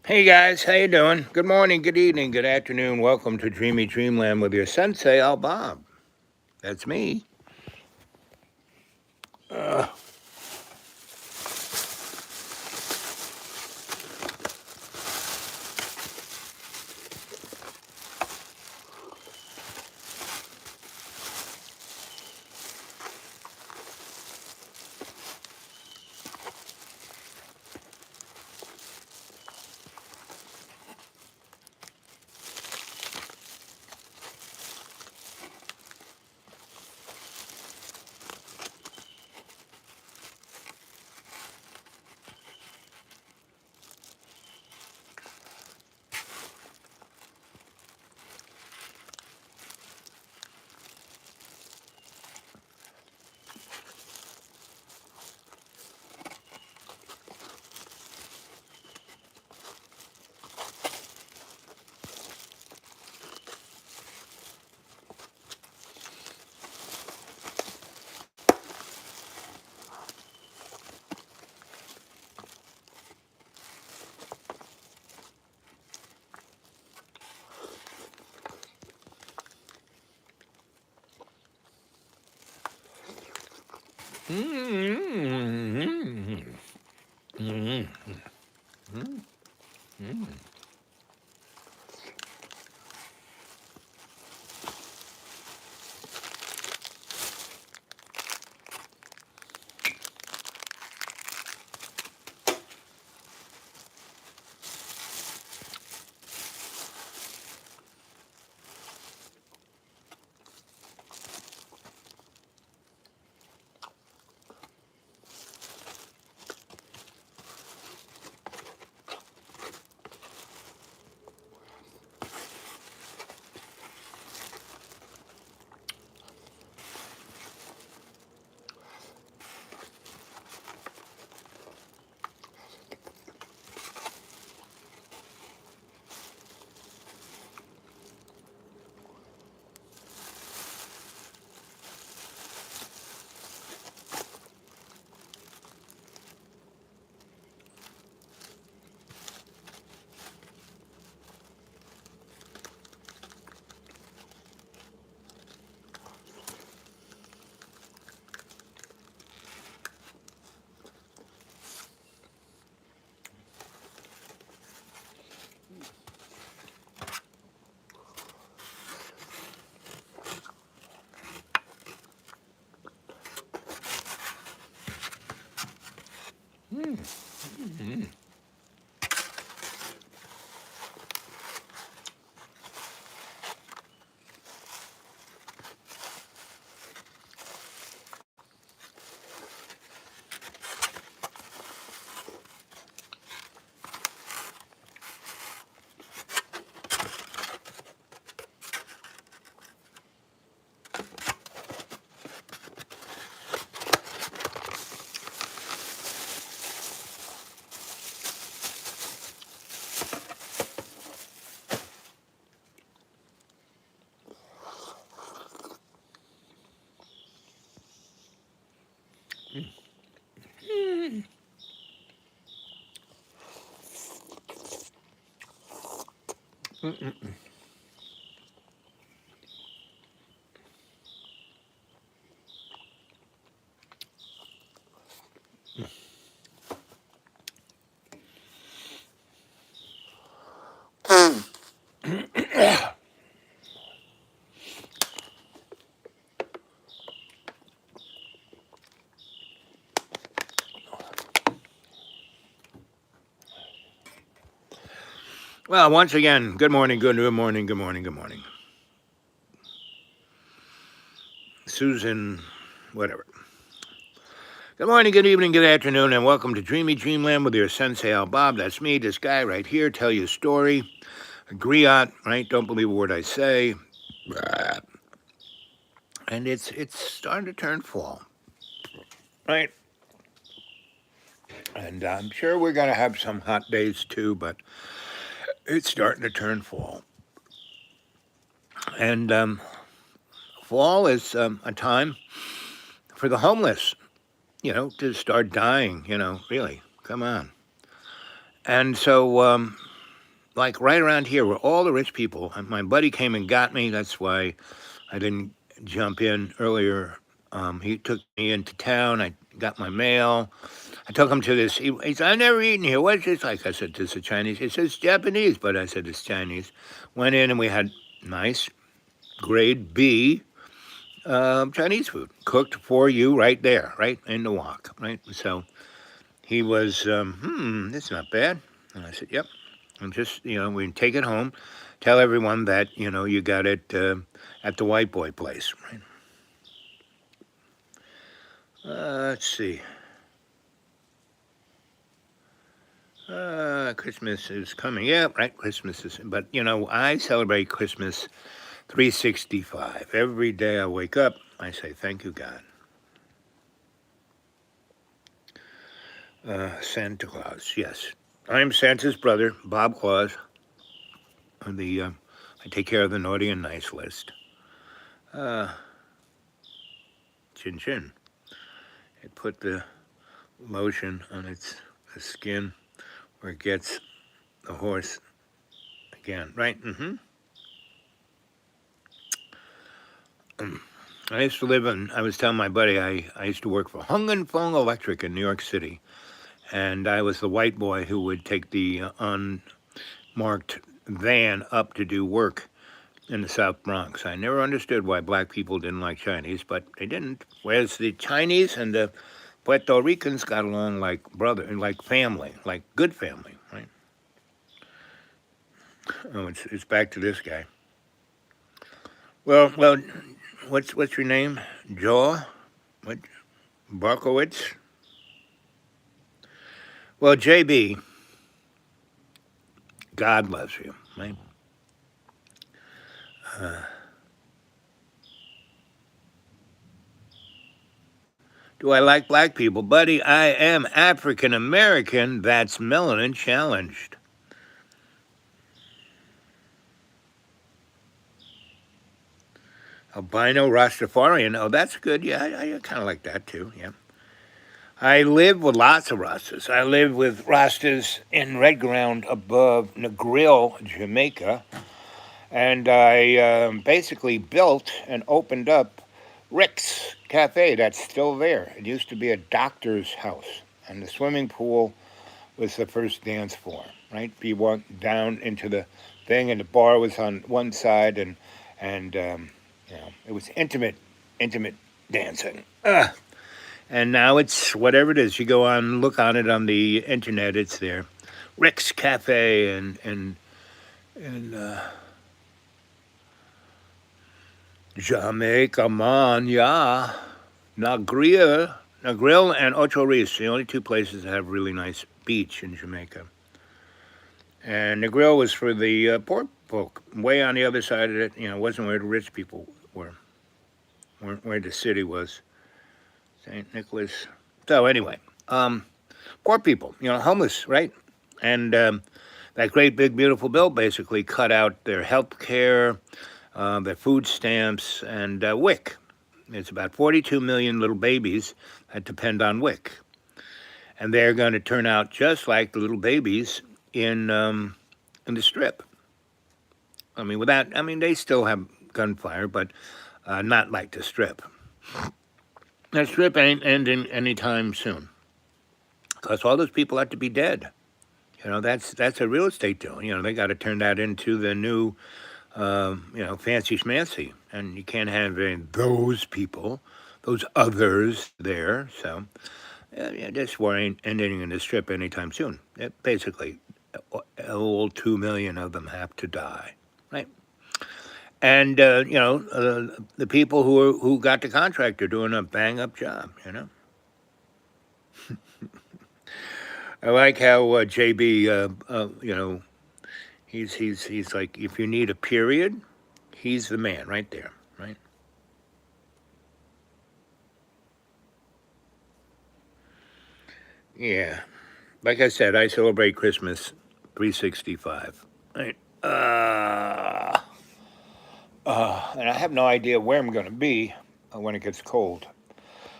Hey guys, how you doing? Good morning, good evening, good afternoon. Welcome to Dreamy Dreamland with your Sensie Owl Bob. That's me. Uh, mm, mm, mm. Well, once again, good morning, good morning, good morning, good morning. Susan, whatever. Good morning, good evening, good afternoon, and welcome to Dreamy Dreamland with your Sensie Owl Bob. That's me, this guy right here. Tell you a story. Agree on, right? Don't believe a word I say. And it's starting to turn fall, right? And I'm sure we're going to have some hot days too, but it's starting to turn fall. And fall is a time for the homeless, to start dying, really. Come on. And so like right around here were all the rich people. And my buddy came and got me. That's why I didn't jump in earlier. He took me into town. I got my mail. I took him to this. He said, "I've never eaten here. What's this like?" I said, "This is Chinese." He says, "It's Japanese," but I said, "It's Chinese." Went in and we had nice grade B Chinese food cooked for you right there, right in the wok, right? So he was, this is not bad. And I said, "Yep." And just, we take it home, tell everyone that, you got it at the white boy place, right? Let's see. Christmas is coming. Yeah, right. Christmas is, but I celebrate Christmas 365. Every day I wake up, I say, "Thank you, God." Santa Claus, yes. I'm Santa's brother, Bob Claus. I take care of the naughty and nice list. Chin chin. It put the lotion on its skin where it gets the horse again, right? I used to live I was telling my buddy, I used to work for Hung and Fung Electric in New York City. And I was the white boy who would take the unmarked van up to do work in the South Bronx. I never understood why black people didn't like Chinese, but they didn't. Whereas the Chinese and the Puerto Ricans got along like brother, like family, like good family, right? Oh, it's back to this guy. Well, what's your name? Joe? What? Barkowitz? Well, JB, God loves you, right? Do I like black people? Buddy, I am African American. That's melanin challenged. Albino Rastafarian. Oh, that's good. Yeah, I kind of like that too. Yeah. I live with lots of Rastas. I live with Rastas in Red Ground above Negril, Jamaica. And I basically built and opened up Rick's Cafe. That's still there. It used to be a doctor's house. And the swimming pool was the first dance floor, right? You walked down into the thing, and the bar was on one side, and it was intimate dancing. And now it's whatever it is. You go on, look on it on the internet. It's there, Rick's Cafe, and Jamaica, man, yeah, Negril and Ocho Rios, the only two places that have really nice beach in Jamaica. And the grill was for the poor folk, way on the other side of it. It wasn't where the rich people were, where the city was. St. Nicholas. So anyway, poor people, homeless, right? And that great big beautiful bill basically cut out their health care, their food stamps, and WIC. It's about 42 million little babies that depend on WIC. And they're going to turn out just like the little babies in the Strip. They still have gunfire, but not like the Strip. The Strip ain't ending anytime soon, because all those people have to be dead. That's a real estate deal. They got to turn that into the new, fancy schmancy, and you can't have those people, those others there. So, this war ain't ending in the Strip anytime soon. Basically, all 2 million of them have to die, right? And the people who got the contract are doing a bang up job. I like how JB, he's like, if you need a period, he's the man right there, right? Yeah, like I said, I celebrate Christmas 365. Right? And I have no idea where I'm going to be when it gets cold.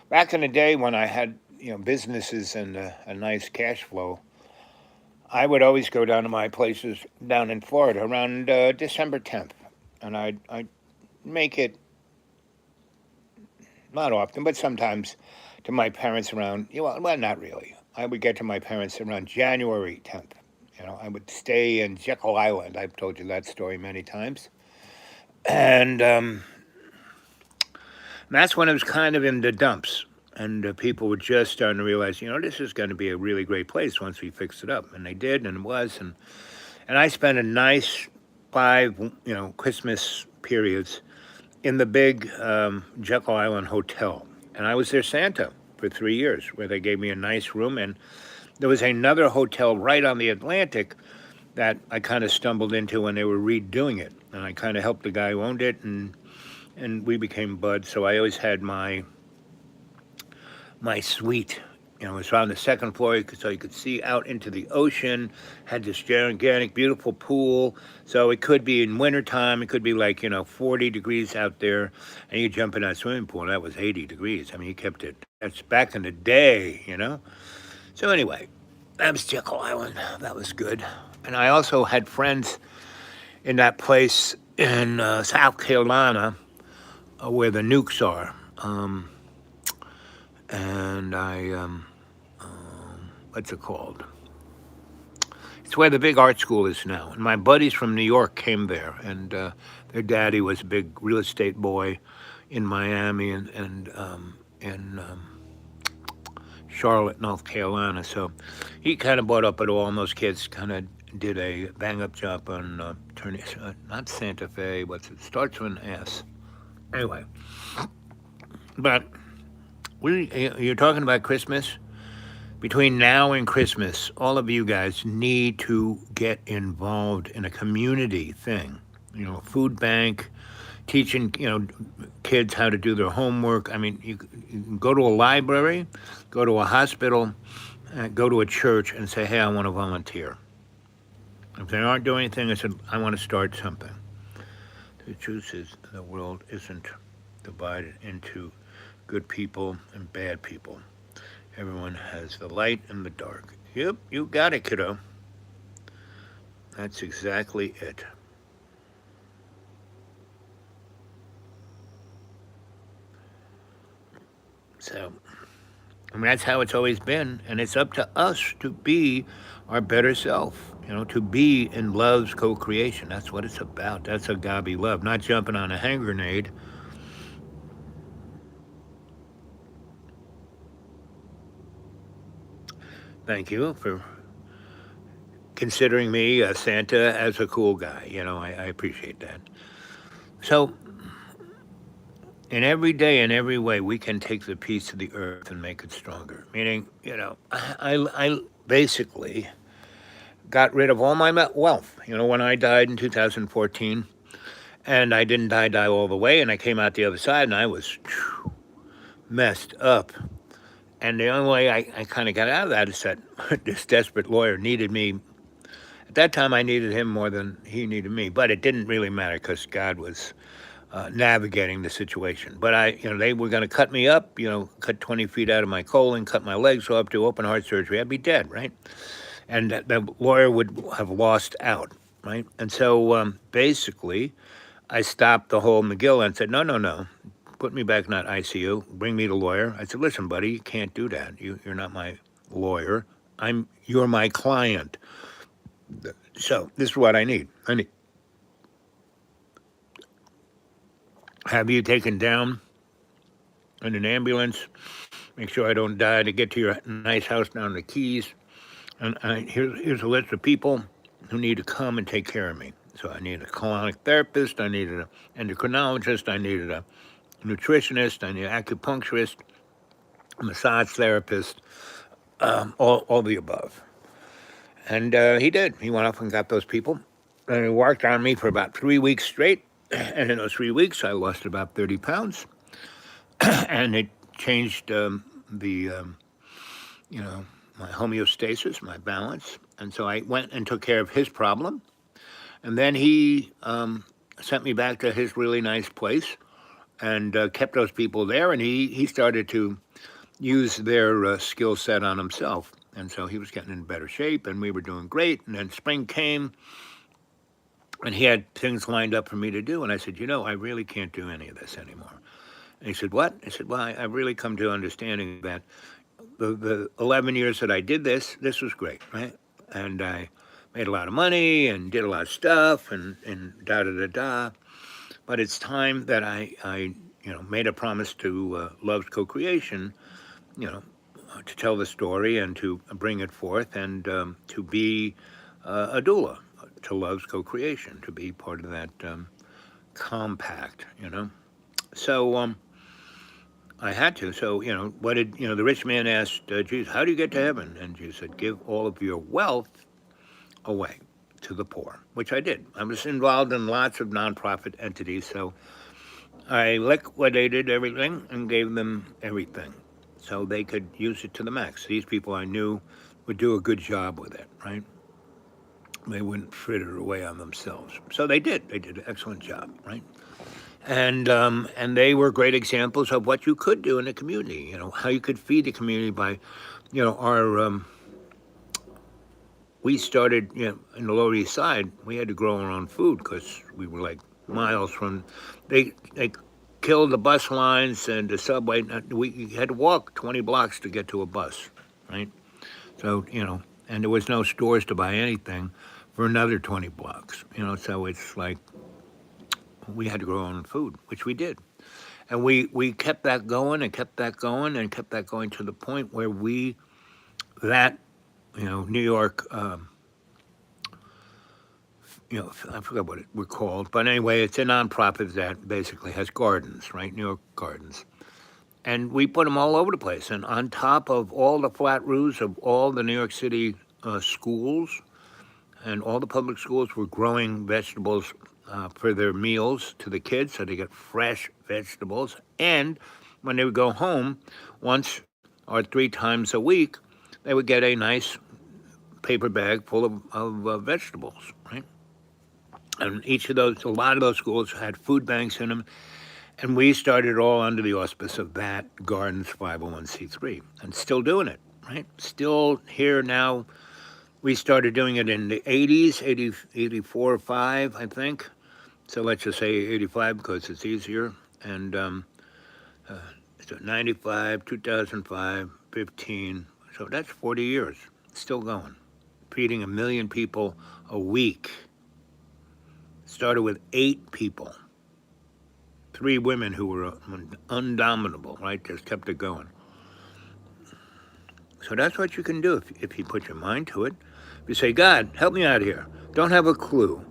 Back in the day when I had businesses and a nice cash flow, I would always go down to my places down in Florida around December 10th, and I'd make it not often, but sometimes to my parents around, well, not really. I would get to my parents around January 10th. I would stay in Jekyll Island. I've told you that story many times. And that's when it was kind of in the dumps. And people were just starting to realize, this is going to be a really great place once we fix it up. And they did, and it was. And I spent a nice 5, Christmas periods in the big Jekyll Island Hotel. And I was their Santa for 3 years, where they gave me a nice room. And there was another hotel right on the Atlantic that I kind of stumbled into when they were redoing it. And I kind of helped the guy who owned it, and we became buds. So I always had my suite. It was on the second floor, so you could see out into the ocean. Had this gigantic, beautiful pool. So it could be in wintertime. It could be like, 40 degrees out there. And you jump in that swimming pool, and that was 80 degrees. I mean, you kept it. That's back in the day, So anyway, that was Jekyll Island. That was good. And I also had friends in that place in South Carolina where the nukes are. And I, what's it called? It's where the big art school is now. And my buddies from New York came there, and their daddy was a big real estate boy in Miami and in Charlotte, North Carolina. So he kind of brought up it all, and those kids kind of did a bang-up job on turning, not Santa Fe, starts with an S. Anyway, but you're talking about Christmas. Between now and Christmas, all of you guys need to get involved in a community thing. A food bank, teaching, kids how to do their homework. I mean, you can go to a library, go to a hospital, go to a church and say, hey, I want to volunteer. If they aren't doing anything, I said, I want to start something. The truth is the world isn't divided into good people and bad people. Everyone has the light and the dark. Yep, you got it, kiddo. That's exactly it. So, that's how it's always been, and it's up to us to be our better self, to be in love's co-creation. That's what it's about. That's agape love, not jumping on a hand grenade. Thank you for considering me, Santa, as a cool guy. I appreciate that. So, in every day, in every way, we can take the piece of the earth and make it stronger. Meaning, I basically got rid of all my wealth. When I died in 2014, and I didn't die all the way, and I came out the other side, and I was messed up. And the only way I kind of got out of that is that this desperate lawyer needed me. At that time, I needed him more than he needed me. But it didn't really matter because God was navigating the situation. But they were going to cut me up, cut 20 feet out of my colon, cut my legs off, do open heart surgery. I'd be dead, right? And the lawyer would have lost out, right? And so basically, I stopped the whole McGill and said, no. Put me back in that ICU, bring me the lawyer. I said, listen, buddy, you can't do that. You're not my lawyer. You're my client. So this is what I need. Have you taken down in an ambulance, make sure I don't die, to get to your nice house down in the Keys. And here's a list of people who need to come and take care of me. So I need a colonic therapist, I needed an endocrinologist, I needed a nutritionist, I need an acupuncturist, a massage therapist, all the above. And he did. He went off and got those people. And he worked on me for about 3 weeks straight. And in those 3 weeks, I lost about 30 pounds. And it changed my homeostasis, my balance. And so I went and took care of his problem. And then he sent me back to his really nice place and kept those people there. And he started to use their skill set on himself. And so he was getting in better shape, and we were doing great. And then spring came, and he had things lined up for me to do. And I said, I really can't do any of this anymore. And he said, what? I said, well, I've really come to understanding that the 11 years that I did this was great, right? And I made a lot of money and did a lot of stuff and da-da-da-da. But it's time that I made a promise to Love's Co-Creation, to tell the story and to bring it forth and to be a doula to Love's Co-Creation, to be part of that compact, So I had to. So, what did, the rich man asked Jesus, how do you get to heaven? And Jesus said, give all of your wealth away to the poor, which I did. I was involved in lots of nonprofit entities, so I liquidated everything and gave them everything so they could use it to the max. These people I knew would do a good job with it, right? They wouldn't fritter away on themselves. So they did. They did an excellent job, right? And they were great examples of what you could do in a community, how you could feed the community by, our... we started, in the Lower East Side, we had to grow our own food because we were like miles from, they killed the bus lines and the subway. We had to walk 20 blocks to get to a bus, right? So, and there was no stores to buy anything for another 20 blocks, so it's like we had to grow our own food, which we did. And we kept that going and kept that going and kept that going to the point where New York, I forgot what we're called, but anyway, it's a nonprofit that basically has gardens, right? New York gardens. And we put them all over the place. And on top of all the flat roofs of all the New York City schools, and all the public schools were growing vegetables for their meals to the kids, so they get fresh vegetables. And when they would go home, once or 3 times a week, they would get a nice paper bag full of vegetables, right? And a lot of those schools had food banks in them. And we started all under the auspice of that Gardens 501c3 and still doing it, right? Still here now. We started doing it in the 80s, 84 or 5, I think. So let's just say 85 because it's easier. And so 95, 2005, 15. So that's 40 years, still going. Feeding 1 million people a week. Started with 8 people. 3 women who were undominable, right? Just kept it going. So that's what you can do if you put your mind to it. If you say, God, help me out here. Don't have a clue.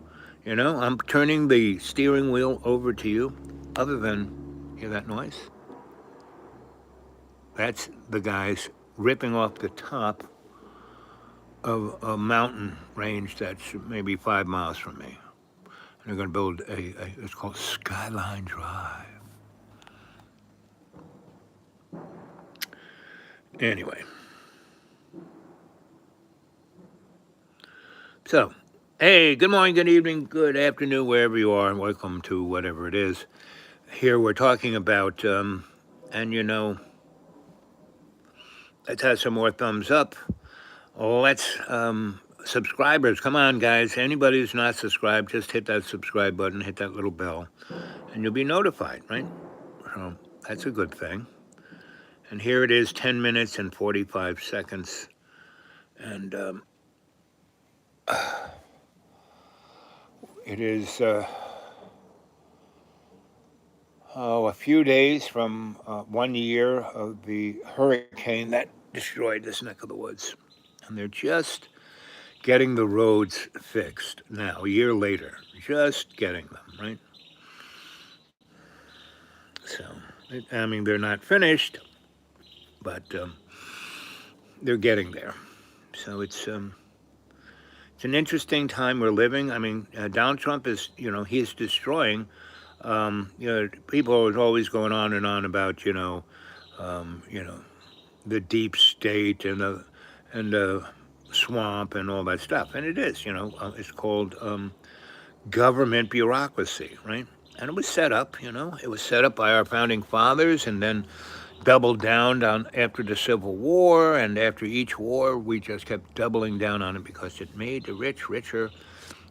I'm turning the steering wheel over to you. Other than, hear that noise? That's the guys ripping off the top of a mountain range that's maybe 5 miles from me. And they're going to build it's called Skyline Drive. Anyway. So, hey, good morning, good evening, good afternoon, wherever you are, and welcome to whatever it is. Here we're talking about, let's have some more thumbs up. Let's, subscribers, come on, guys. Anybody who's not subscribed, just hit that subscribe button, hit that little bell, and you'll be notified, right? So that's a good thing. And here it is, 10 minutes and 45 seconds. And it is a few days from 1 year of the hurricane that destroyed this neck of the woods. And they're just getting the roads fixed now, a year later, just getting them, right? So, they're not finished, but they're getting there. So it's an interesting time we're living. Donald Trump is, he's destroying. People are always going on and on about, the deep state and the swamp and all that stuff. And it is, it's called government bureaucracy, right? And it was set up, it was set up by our founding fathers, and then, doubled down after the Civil War, and after each war, we just kept doubling down on it because it made the rich richer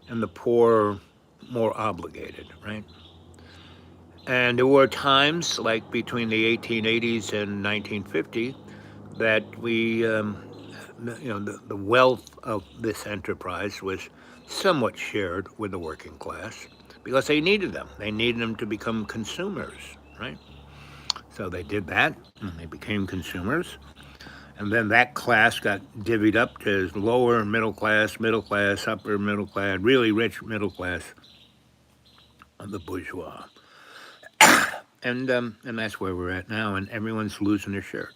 and the poor more obligated, right? And there were times, like between the 1880s and 1950, that the wealth of this enterprise was somewhat shared with the working class because they needed them. They needed them to become consumers, right? So they did that, and they became consumers. And then that class got divvied up to lower middle class, upper middle class, really rich middle class, the bourgeois. And that's where we're at now, and everyone's losing their shirt.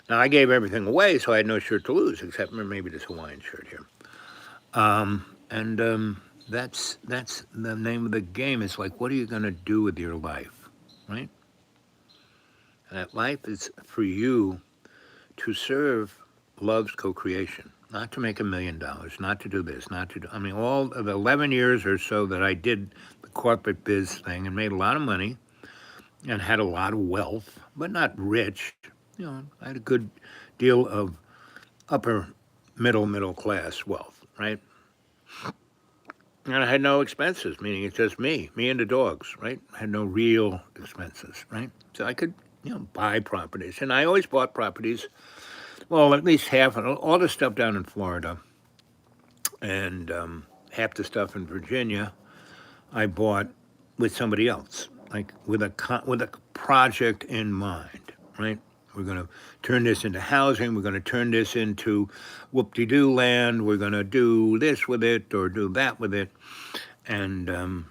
Now, I gave everything away, so I had no shirt to lose, except for maybe this Hawaiian shirt here. And that's the name of the game. It's like, what are you going to do with your life, right? And that life is for you to serve love's co-creation, not to make $1 million, not to do this, not to do, I mean, all of the 11 years or so that I did the corporate biz thing and made a lot of money and had a lot of wealth, but not rich. I had a good deal of upper middle class wealth, right? And I had no expenses, meaning it's just me and the dogs, right? I had no real expenses, right? So I could, buy properties. And I always bought properties, well, at least half, all the stuff down in Florida and half the stuff in Virginia, I bought with somebody else, like with a project in mind, right? We're going to turn this into housing. We're going to turn this into whoop-de-doo land. We're going to do this with it or do that with it. And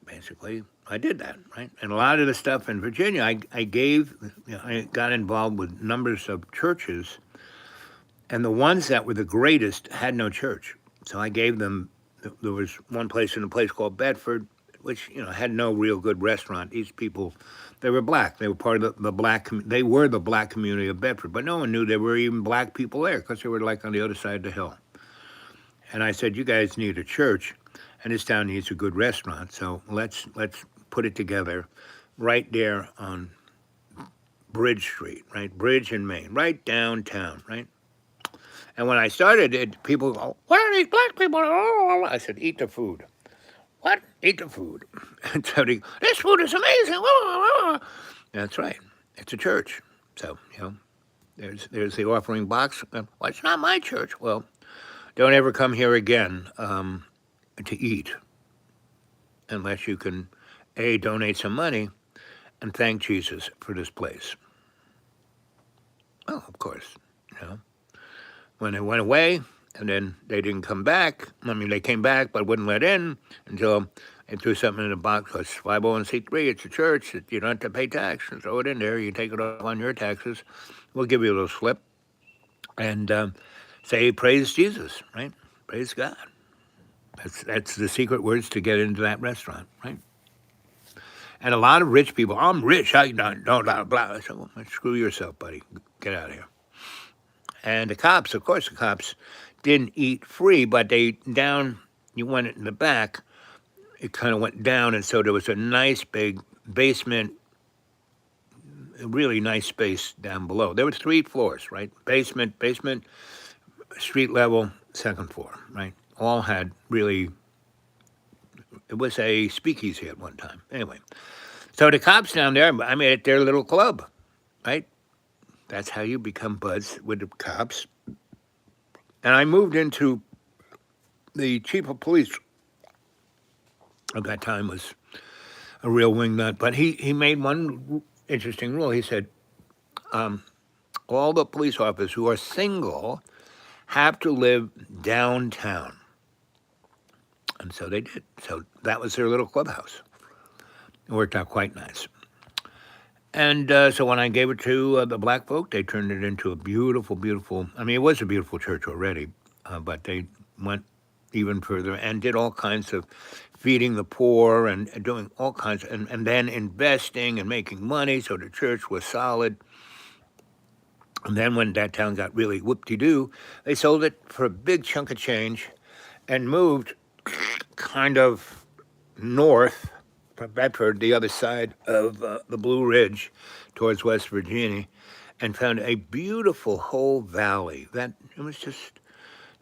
basically, I did that, right? And a lot of the stuff in Virginia, I got involved with numbers of churches. And the ones that were the greatest had no church. So I gave them, there was one place in a place called Bedford, which, had no real good restaurant. These people, they were black. They were part of the black, they were the black community of Bedford. But no one knew there were even black people there because they were like on the other side of the hill. And I said, you guys need a church, and this town needs a good restaurant. So let's put it together right there on Bridge Street, right? Bridge and Main, right downtown, right? And when I started it, people go, what are these black people? I said, eat the food. What? Eat the food. And so this food is amazing. That's right. It's a church. So, there's the offering box. Well, it's not my church. Well, don't ever come here again to eat unless you can, A, donate some money and thank Jesus for this place. Well, of course, when it went away, and then they didn't come back. I mean, they came back, but wouldn't let in until they threw something in the box. It's 501c3. It's a church. You don't have to pay tax. And throw it in there. You take it off on your taxes. We'll give you a little slip. And say, praise Jesus, right? Praise God. That's the secret words to get into that restaurant, right? And a lot of rich people, I'm rich. I don't blah, blah. I said, well, screw yourself, buddy. Get out of here. And the cops, of course, didn't eat free, but you went in the back, it kind of went down, and so there was a nice big basement, a really nice space down below. There were 3 floors, right? Basement, street level, second floor, right? All had really, it was a speakeasy at one time. Anyway, so the cops down there, I made it their little club, right? That's how you become buds with the cops. And I moved into the chief of police at that time was a real wingnut, but he made one interesting rule. He said, all the police officers who are single have to live downtown. And so they did. So that was their little clubhouse. It worked out quite nice. And so when I gave it to the black folk, they turned it into a beautiful, I mean, it was a beautiful church already, but they went even further and did all kinds of feeding the poor and doing all kinds, and then investing and making money, so the church was solid. And then when that town got really whoop-de-doo, they sold it for a big chunk of change and moved kind of north from Bedford, the other side of the Blue Ridge towards West Virginia, and found a beautiful whole valley that it was just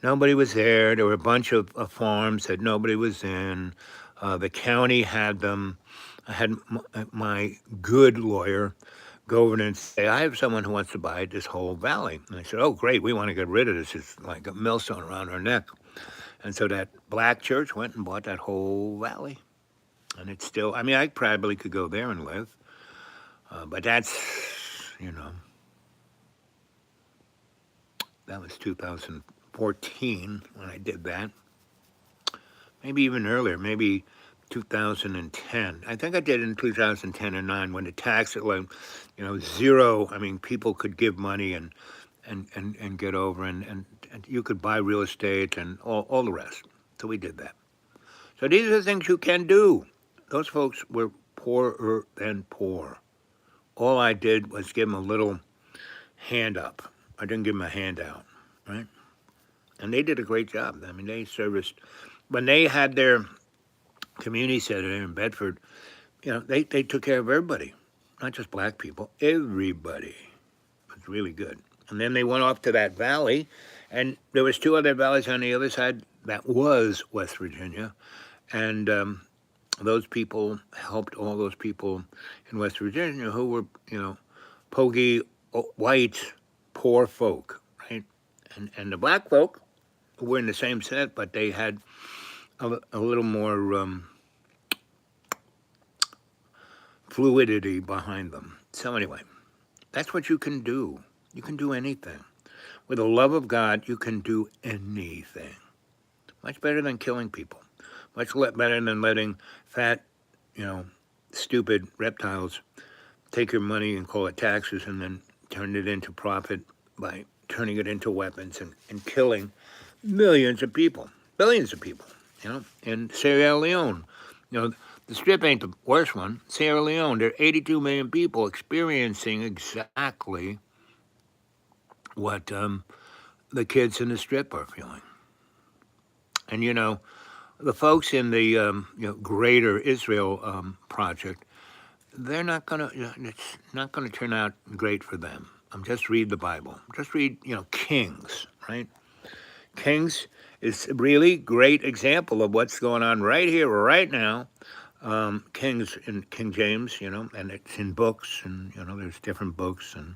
nobody was there. There were a bunch of farms that nobody was in. The county had them. I had my good lawyer go over and say, I have someone who wants to buy this whole valley. And I said, oh, great, we want to get rid of this. It's like a millstone around our neck. And so that black church went and bought that whole valley. And it's still, I mean, I probably could go there and live. But that's, you know, that was 2014 when I did that. Maybe even earlier, maybe 2010. I think I did it in 2010 or 9 when the tax at like, you know, zero. I mean, people could give money and get over and you could buy real estate and all the rest. So we did that. So these are the things you can do. Those folks were poorer than poor. All I did was give them a little hand up. I didn't give them a handout, right? And they did a great job. I mean, they serviced, when they had their community center in Bedford, you know, they took care of everybody, not just black people, everybody. It was really good. And then they went off to that valley, and there was 2 other valleys on the other side that was West Virginia, and those people helped all those people in West Virginia who were, you know, pogy, white, poor folk, right? And the black folk were in the same set, but they had a little more fluidity behind them. So anyway, that's what you can do. You can do anything. With the love of God, you can do anything. Much better than killing people. Much better than letting fat, you know, stupid reptiles take your money and call it taxes and then turn it into profit by turning it into weapons and killing millions of people, billions of people, you know. In Sierra Leone, you know, the Strip ain't the worst one. Sierra Leone, there are 82 million people experiencing exactly what the kids in the Strip are feeling. And, you know, the folks in the you know, Greater Israel Project, they're not gonna. It's not gonna turn out great for them. Just read the Bible. Just read, you know, Kings, right? Kings is a really great example of what's going on right here, right now. Kings in King James, you know, and it's in books, and you know, there's different books, and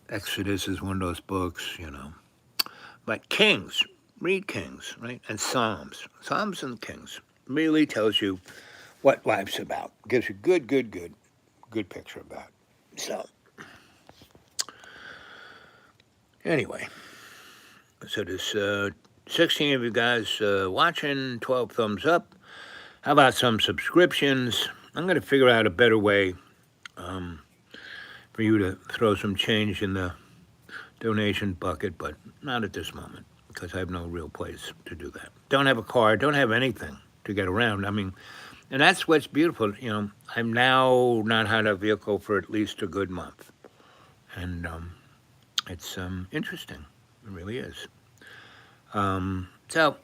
Exodus is one of those books, you know. But Kings. Read Kings, right? And Psalms. Psalms and Kings really tells you what life's about. Gives you good picture about it. So, anyway, so there's 16 of you guys watching, 12 thumbs up. How about some subscriptions? I'm going to figure out a better way for you to throw some change in the donation bucket, but not at this moment, because I have no real place to do that. Don't have a car, don't have anything to get around. I mean, and that's what's beautiful. You know, I've now not had a vehicle for at least a good month. And it's interesting. It really is. So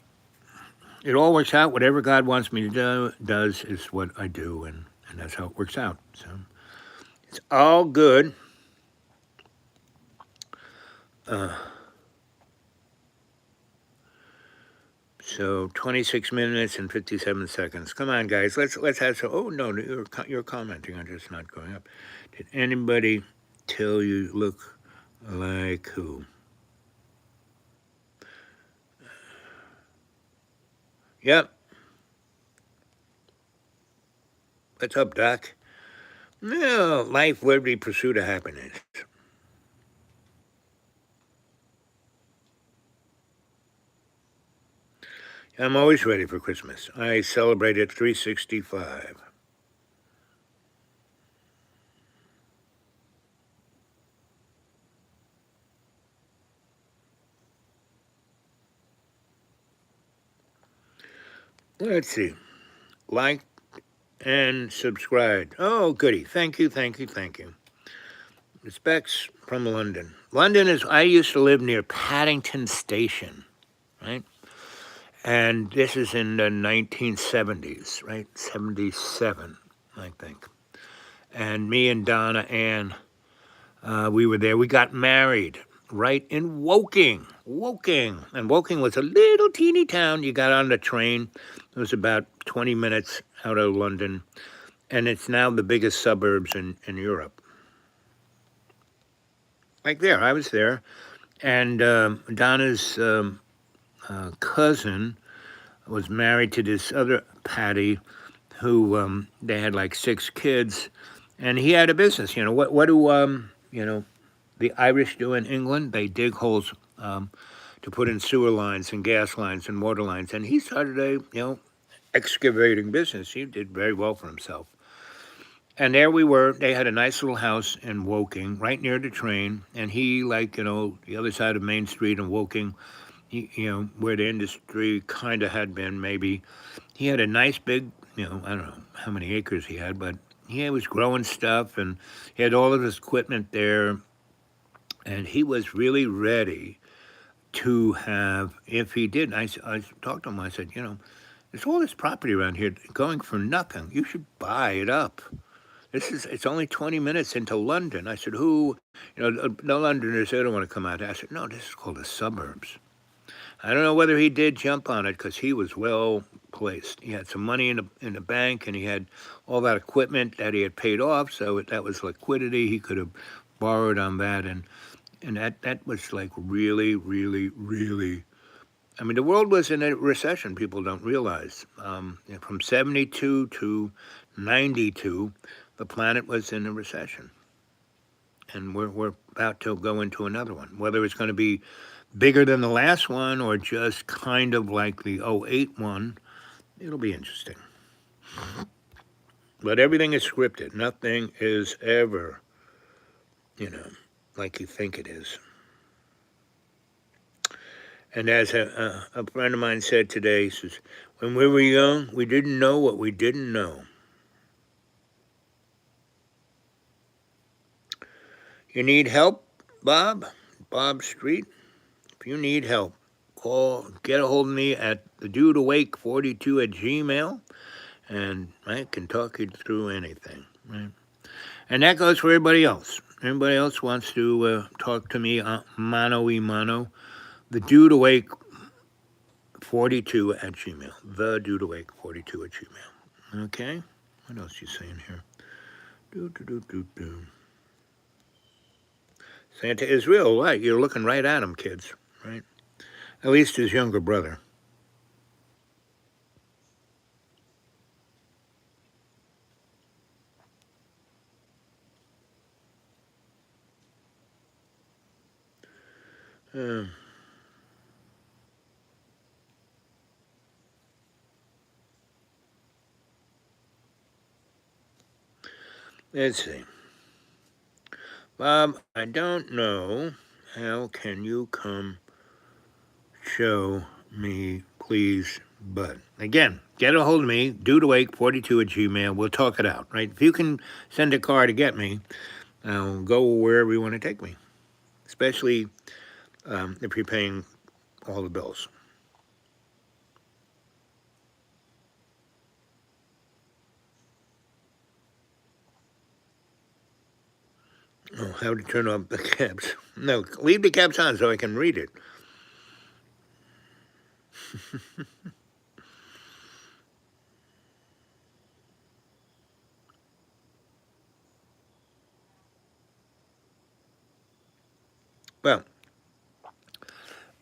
it all works out. Whatever God wants me to do does is what I do, and that's how it works out. So it's all good. So 26 minutes and 57 seconds. Come on, guys. Let's have some. Oh no, you're commenting. I'm just not going up. Did anybody tell you look like who? Yep. What's up, Doc? No, life, liberty, pursuit of happiness. I'm always ready for Christmas. I celebrate it 365. Let's see. Like and subscribe. Oh, goody. Thank you. Respects from London. London is, I used to live near Paddington Station, right? And this is in the 1970s, right? 77. I think. And me and Donna Ann, we were there. We got married right in Woking. Woking. And Woking was a little teeny town. You got on the train. It was about 20 minutes out of London. And it's now the biggest suburbs in Europe. Like there, I was there. And Donna's cousin was married to this other Patty who they had like 6 kids. And he had a business. What do, the Irish do in England? They dig holes to put in sewer lines and gas lines and water lines. And he started a, excavating business. He did very well for himself. And there we were. They had a nice little house in Woking, right near the train. And he, like, the other side of Main Street in Woking, where the industry kind of had been, maybe. He had a nice big, I don't know how many acres he had, but he was growing stuff and he had all of his equipment there. And he was really ready to have, if he did, I talked to him, I said, there's all this property around here going for nothing. You should buy it up. It's only 20 minutes into London. I said, who, no Londoners, they don't want to come out. I said, no, this is called the suburbs. I don't know whether he did jump on it because he was well placed. He had some money in the bank and he had all that equipment that he had paid off. So that was liquidity. He could have borrowed on that. And that was like really, really, really, I mean, the world was in a recession. People don't realize. From 72 to 92, the planet was in a recession. And we're about to go into another one. Whether it's going to be bigger than the last one or just kind of like the '08 one, it'll be interesting. But everything is scripted. Nothing is ever, like you think it is. And as a friend of mine said today, he says, when we were young, we didn't know what we didn't know. You need help, Bob? Bob Street? If you need help, get a hold of me at thedudeawake42 at Gmail, and I can talk you through anything. Right? And that goes for everybody else. Everybody else wants to talk to me mano y mano. Thedudeawake42 at Gmail. Thedudeawake42 at Gmail. Okay? What else you saying here? Santa is real, right? You're looking right at him, kids, right? At least his younger brother. Let's see. Bob, I don't know. How can you come show me, please? But again, get a hold of me, dudeawake42 at Gmail. We'll talk it out, right? If you can send a car to get me, I'll go wherever you want to take me, especially if you're paying all the bills. Oh, how to turn off the caps. No, leave the caps on so I can read it. Well,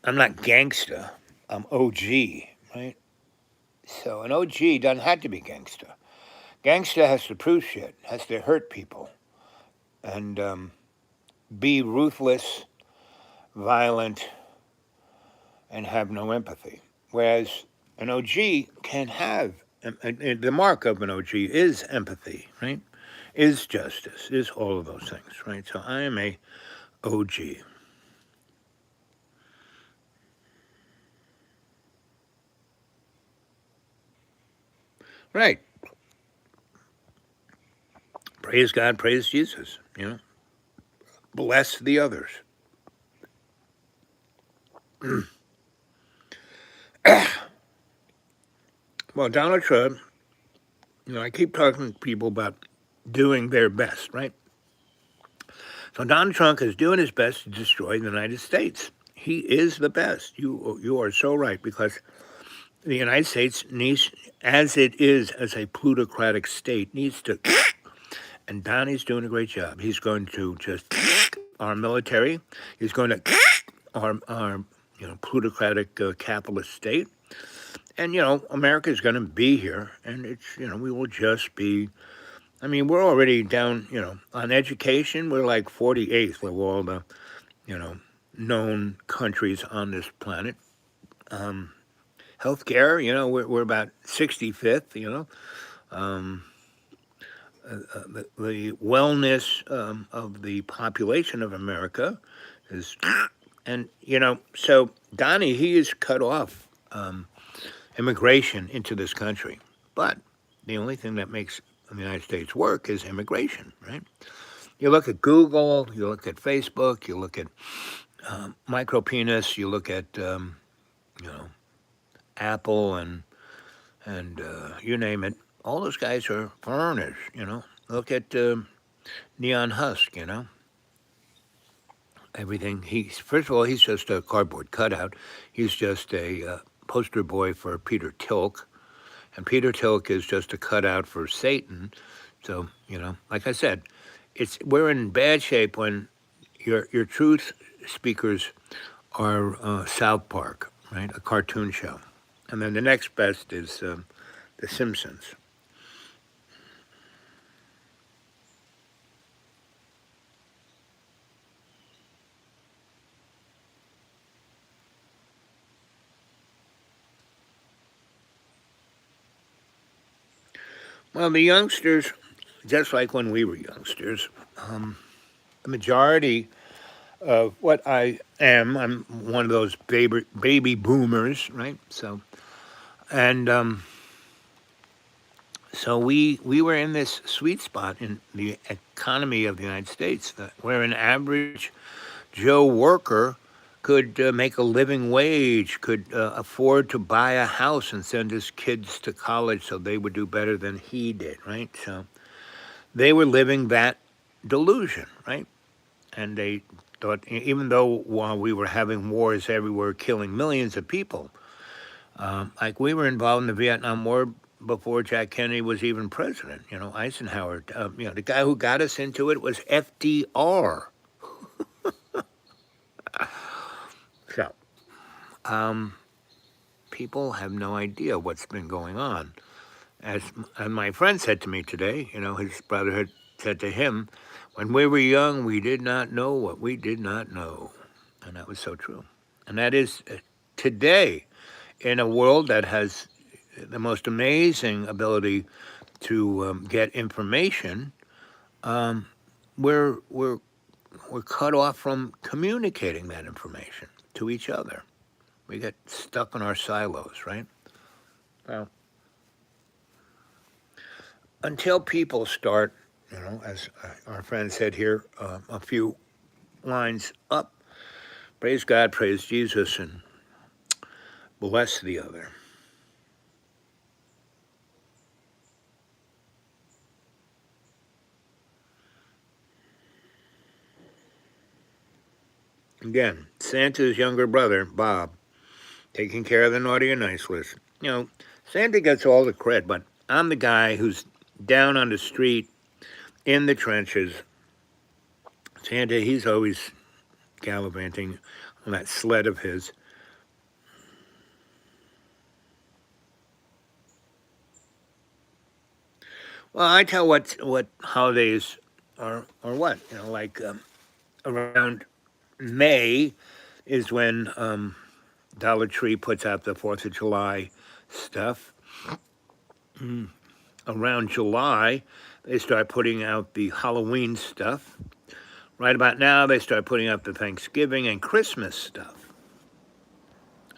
I'm not gangsta. I'm OG, right? So an OG doesn't have to be gangsta. Gangsta has to prove shit, has to hurt people, and be ruthless, violent, and have no empathy. Whereas an OG can have, the mark of an OG is empathy, right? Is justice, is all of those things, right? So I am a OG. Right. Praise God, praise Jesus, Bless the others. Well, Donald Trump I keep talking to people about doing their best, right? So Donald Trump is doing his best to destroy the United States. He is the best. You are so right, because the United States needs, as it is as a plutocratic state, needs to. And Donnie's doing a great job. He's going to just our military. He's going to our plutocratic capitalist state. And America is going to be here, and it's we will just be. I mean, we're already down. On education, we're like 48th of all the known countries on this planet. Healthcare, we're about 65th. The wellness of the population of America is, and so Donnie, he is cut off immigration into this country, but the only thing that makes the United States work is immigration, right? You look at Google, you look at Facebook, you look at micropenis, you look at Apple, and you name it. All those guys are foreigners. Look at Neon Husk. Everything. First of all, he's just a cardboard cutout. He's just a poster boy for Peter Tilk, and Peter Tilk is just a cutout for Satan. So like I said, we're in bad shape when your truth speakers are South Park, right? A cartoon show, and then the next best is The Simpsons. Well, the youngsters, just like when we were youngsters, the majority of what I'm one of those baby boomers, right? So we were in this sweet spot in the economy of the United States, where an average Joe worker could make a living wage, could afford to buy a house and send his kids to college so they would do better than he did, right? So they were living that delusion, right? And they thought, even though while we were having wars everywhere, killing millions of people, like we were involved in the Vietnam War before Jack Kennedy was even president. Eisenhower, the guy who got us into it was FDR. So, people have no idea what's been going on. As my friend said to me today, his brother had said to him, when we were young, we did not know what we did not know. And that was so true. And that is today, in a world that has the most amazing ability to get information, we're cut off from communicating that information to each other. We get stuck in our silos, right? Well, until people start, as our friend said here, a few lines up, praise God, praise Jesus, and bless the other. Again, Santa's younger brother, Bob, taking care of the naughty and nice list. Santa gets all the cred, but I'm the guy who's down on the street, in the trenches. Santa, he's always gallivanting on that sled of his. Well, I tell what holidays are what, like around May is when Dollar Tree puts out the 4th of July stuff. Around July, they start putting out the Halloween stuff. Right about now, they start putting out the Thanksgiving and Christmas stuff.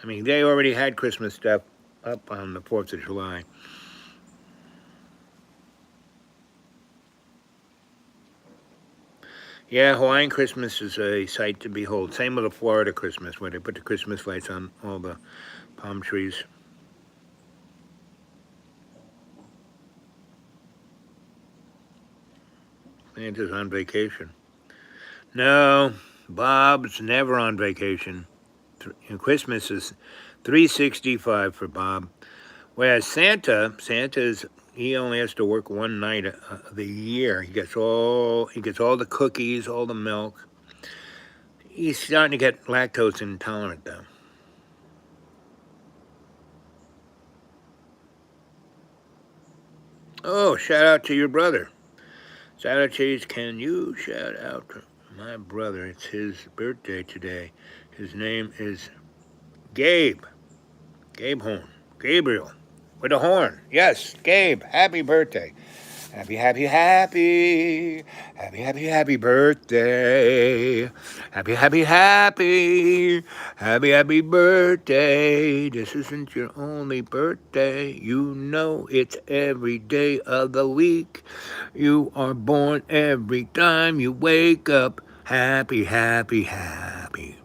I mean, they already had Christmas stuff up on the 4th of July. Yeah, Hawaiian Christmas is a sight to behold. Same with the Florida Christmas, where they put the Christmas lights on all the palm trees. Santa's on vacation. No, Bob's never on vacation. Christmas is 365 for Bob. Whereas Santa's he only has to work one night of the year. He gets all the cookies, all the milk. He's starting to get lactose intolerant though. Oh, shout out to your brother. Sour Cheese, can you shout out to my brother? It's his birthday today. His name is Gabe. Gabe Horn. Gabriel. With a horn. Yes, Gabe. Happy birthday. Happy, happy, happy. Happy, happy, happy birthday. Happy, happy, happy. Happy, happy birthday. This isn't your only birthday. You know it's every day of the week. You are born every time you wake up. Happy, happy, happy.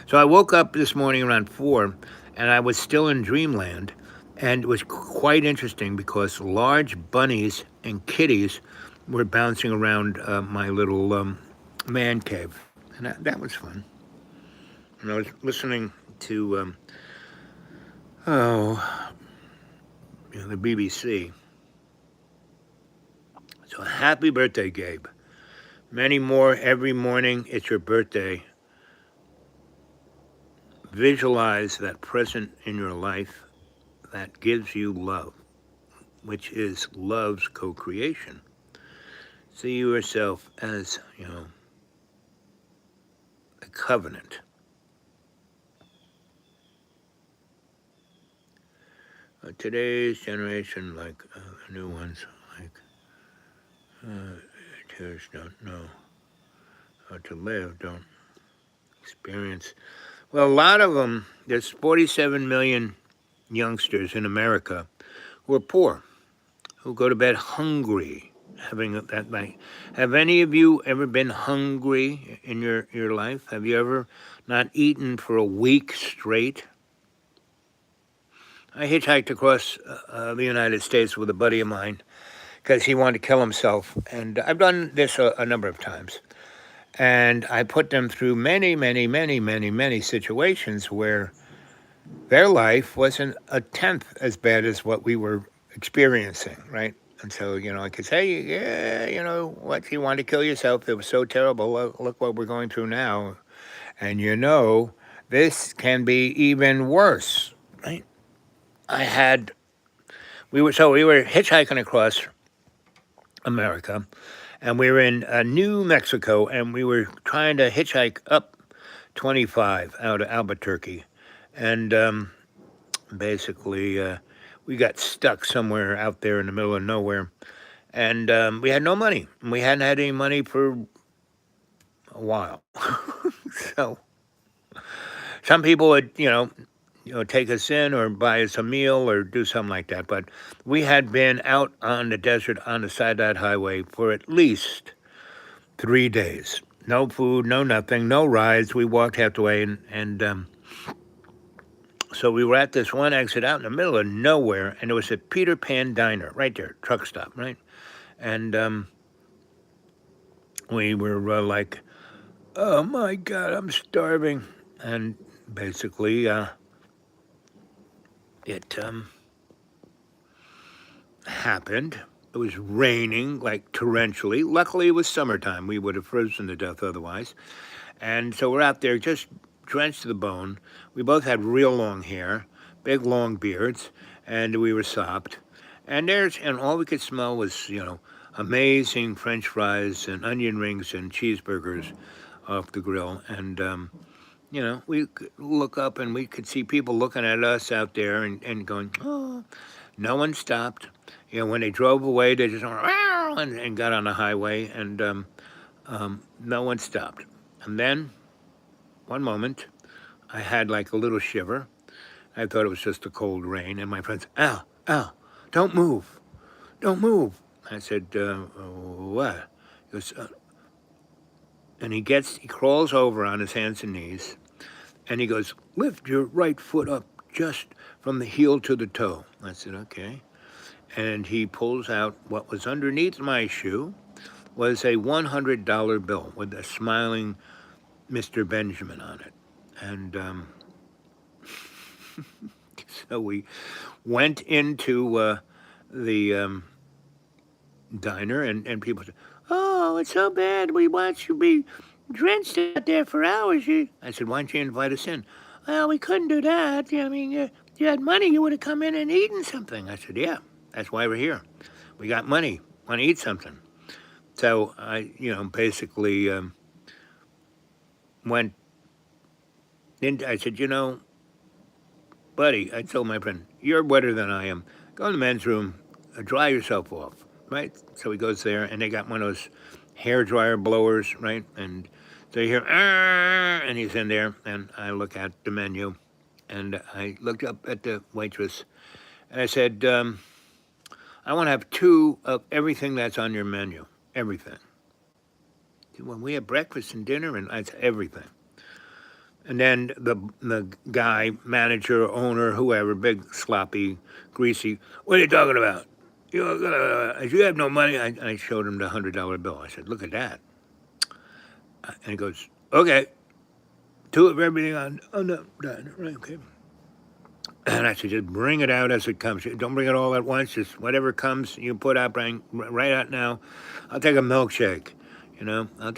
So I woke up this morning around 4, and I was still in Dreamland. And it was quite interesting because large bunnies and kitties were bouncing around my little man cave. And that was fun. And I was listening to, the BBC. So happy birthday, Gabe. Many more every morning. It's your birthday. Visualize that present in your life that gives you love, which is love's co-creation. See yourself as, a covenant. Today's generation, like new ones, tears don't know how to live, don't experience. Well, a lot of them, there's 47 million youngsters in America who are poor, who go to bed hungry, having that night. Have any of you ever been hungry in your life? Have you ever not eaten for a week straight? I hitchhiked across the United States with a buddy of mine because he wanted to kill himself. And I've done this a number of times. And I put them through many, many, many, many, many situations where their life wasn't a tenth as bad as what we were experiencing, right? And so, I could say, yeah, what, you wanted to kill yourself. It was so terrible. Look what we're going through now. And this can be even worse, right? We were hitchhiking across America, and we were in New Mexico, and we were trying to hitchhike up 25 out of Albuquerque. And basically, we got stuck somewhere out there in the middle of nowhere. And we had no money. We hadn't had any money for a while. So some people would, take us in or buy us a meal or do something like that. But we had been out on the desert on the side of that highway for at least 3 days. No food, no nothing, no rides. We walked half the way, and so we were at this one exit out in the middle of nowhere, and it was a Peter Pan Diner right there, truck stop, right? And we were like, oh my God, I'm starving. And basically, it happened. It was raining like torrentially. Luckily, it was summertime. We would have frozen to death otherwise. And so we're out there just drenched to the bone. We both had real long hair, big long beards, and we were sopped. And all we could smell was, amazing French fries and onion rings and cheeseburgers off the grill. And, we could look up and we could see people looking at us out there and going, oh, no one stopped. When they drove away, they just went, and got on the highway, and no one stopped. And then, one moment, I had like a little shiver. I thought it was just the cold rain, and my friends, Al, don't move. I said, what? He goes, and he crawls over on his hands and knees, and he goes, lift your right foot up just from the heel to the toe. I said, okay. And he pulls out what was underneath my shoe, was a $100 bill with a smiling Mr. Benjamin on it. And so we went into the diner, and people said, "Oh, it's so bad. We watched you be drenched out there for hours." I said, "Why don't you invite us in?" "Well, we couldn't do that. I mean, if you had money, you would have come in and eaten something." I said, "Yeah, that's why we're here. We got money. Want to eat something." So I, basically went in. I said, "Buddy," I told my friend, "you're wetter than I am. Go in the men's room, dry yourself off." Right? So he goes there, and they got one of those hair dryer blowers, right? And so you hear, "Arr!" And he's in there, and I look at the menu, and I looked up at the waitress, and I said, "I want to have 2 of everything that's on your menu, everything." When we have breakfast and dinner, and that's everything. And then the guy, manager, owner, whoever, big, sloppy, greasy, "What are you talking about? You have no money." I showed him the $100 bill. I said, "Look at that." And he goes, "Okay, 2 of everything on the diner, right? Okay." And I said, "Just bring it out as it comes. Don't bring it all at once. Just whatever comes, you put out right out now. I'll take a milkshake. I'll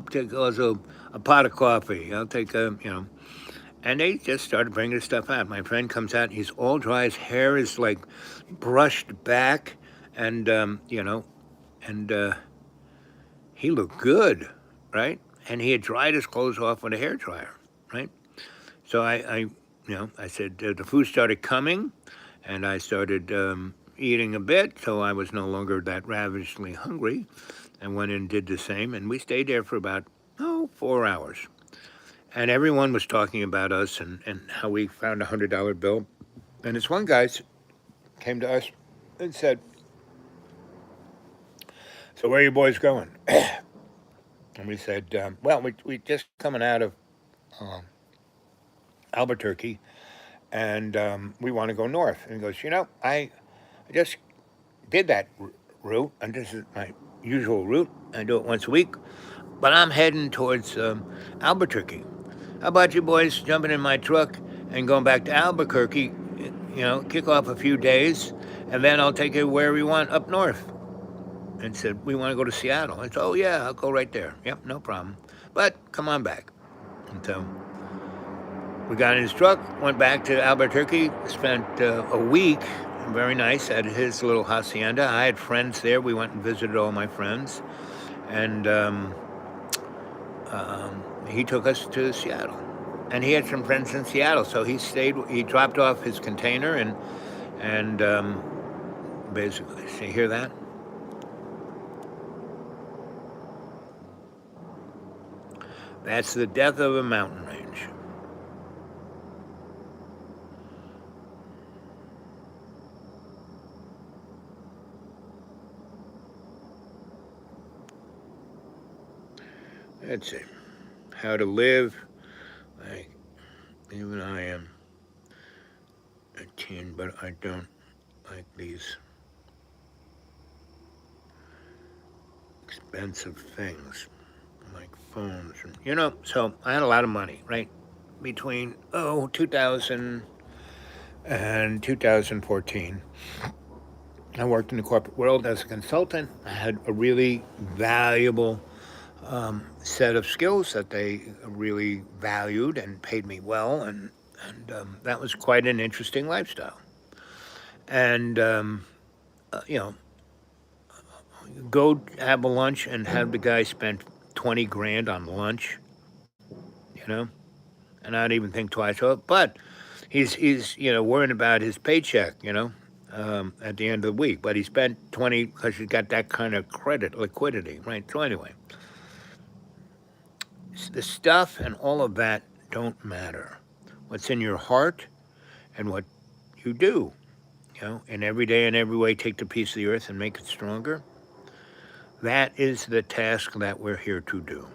take also a pot of coffee. I'll take And they just started bringing stuff out. My friend comes out. He's all dry. His hair is like brushed back, and he looked good, right? And he had dried his clothes off with a hair dryer, right? So I said the food started coming, and I started eating a bit, so I was no longer that ravenously hungry. I went in and did the same, and we stayed there for about 4 hours. And everyone was talking about us and how we found a $100 bill. And this one guy came to us and said, "So where are you boys going?" And we said, "Well, we just coming out of Albuquerque, and we want to go north." And he goes, I just did that route, and this is my usual route. I do it once a week, but I'm heading towards Albuquerque. How about you boys jumping in my truck and going back to Albuquerque, kick off a few days, and then I'll take you wherever you want up north." And said, "We want to go to Seattle." I said, "Oh, yeah, I'll go right there." "Yep, no problem. But come on back." And so we got in his truck, went back to Albuquerque, spent a week, very nice, at his little hacienda. I had friends there. We went and visited all my friends. And he took us to Seattle. And he had some friends in Seattle, so he dropped off his container and basically, so you hear that? That's the death of a mountain range. Let's see. How to live. Even I am a teen, but I don't like these expensive things like phones. And, so I had a lot of money, right? Between 2000 and 2014. I worked in the corporate world as a consultant. I had a really valuable set of skills that they really valued and paid me well, and that was quite an interesting lifestyle. And go have a lunch and have the guy spend 20 grand on lunch, and I'd even think twice of it. But he's worrying about his paycheck, at the end of the week. But he spent 20 because he's got that kind of liquidity, right? So anyway, the stuff and all of that don't matter. What's in your heart and what you do, and every day in every way take the piece of the earth and make it stronger. That is the task that we're here to do.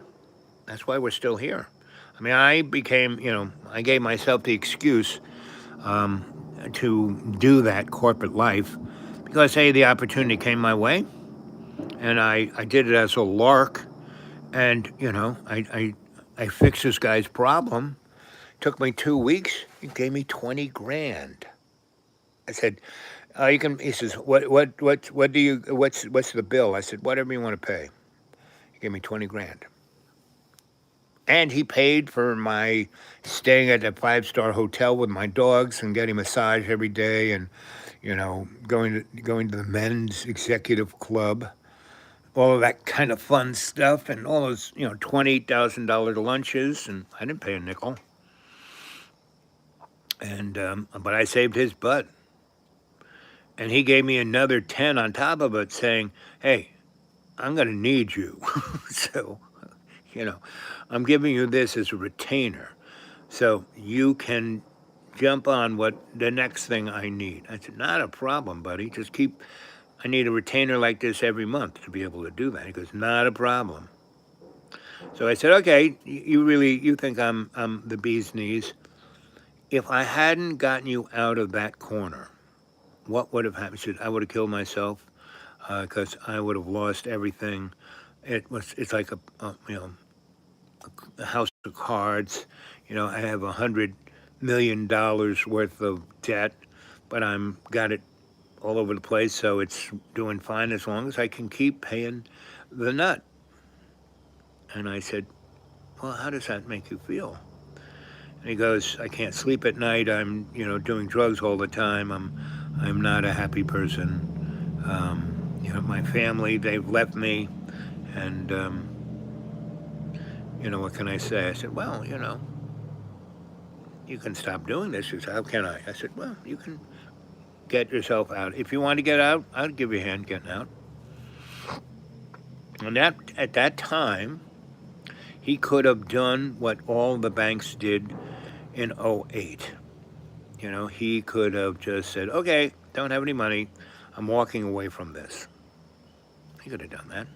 That's why we're still here. I mean, I gave myself the excuse to do that corporate life because, hey, the opportunity came my way. And I did it as a lark. And, I fixed this guy's problem. Took me 2 weeks. He gave me 20 grand. I said, you can, he says, what do you, what's the bill? I said, whatever you want to pay. He gave me 20 grand. And he paid for my staying at a 5-star hotel with my dogs and getting massage every day, and going to the men's executive club, all of that kind of fun stuff, and all those $28,000 lunches, and I didn't pay a nickel. And but I saved his butt, and he gave me another 10 on top of it, saying, "Hey, I'm going to need you." So, I'm giving you this as a retainer so you can jump on what the next thing I need. I said, not a problem, buddy. Just I need a retainer like this every month to be able to do that. He goes, not a problem. So I said, okay, you think I'm the bee's knees. If I hadn't gotten you out of that corner, what would have happened? He said, I would have killed myself because I would have lost everything. It's like a house of cards. I have $100 million worth of debt, but I'm got it all over the place, so it's doing fine as long as I can keep paying the nut. And I said, well, how does that make you feel? And he goes, I can't sleep at night. I'm doing drugs all the time. I'm not a happy person. My family, they've left me, and what can I say? I said, well, you can stop doing this. He said, how can I? I said, well, you can get yourself out. If you want to get out, I'll give you a hand getting out. And at that time, he could have done what all the banks did in 2008. He could have just said, okay, don't have any money. I'm walking away from this. He could have done that.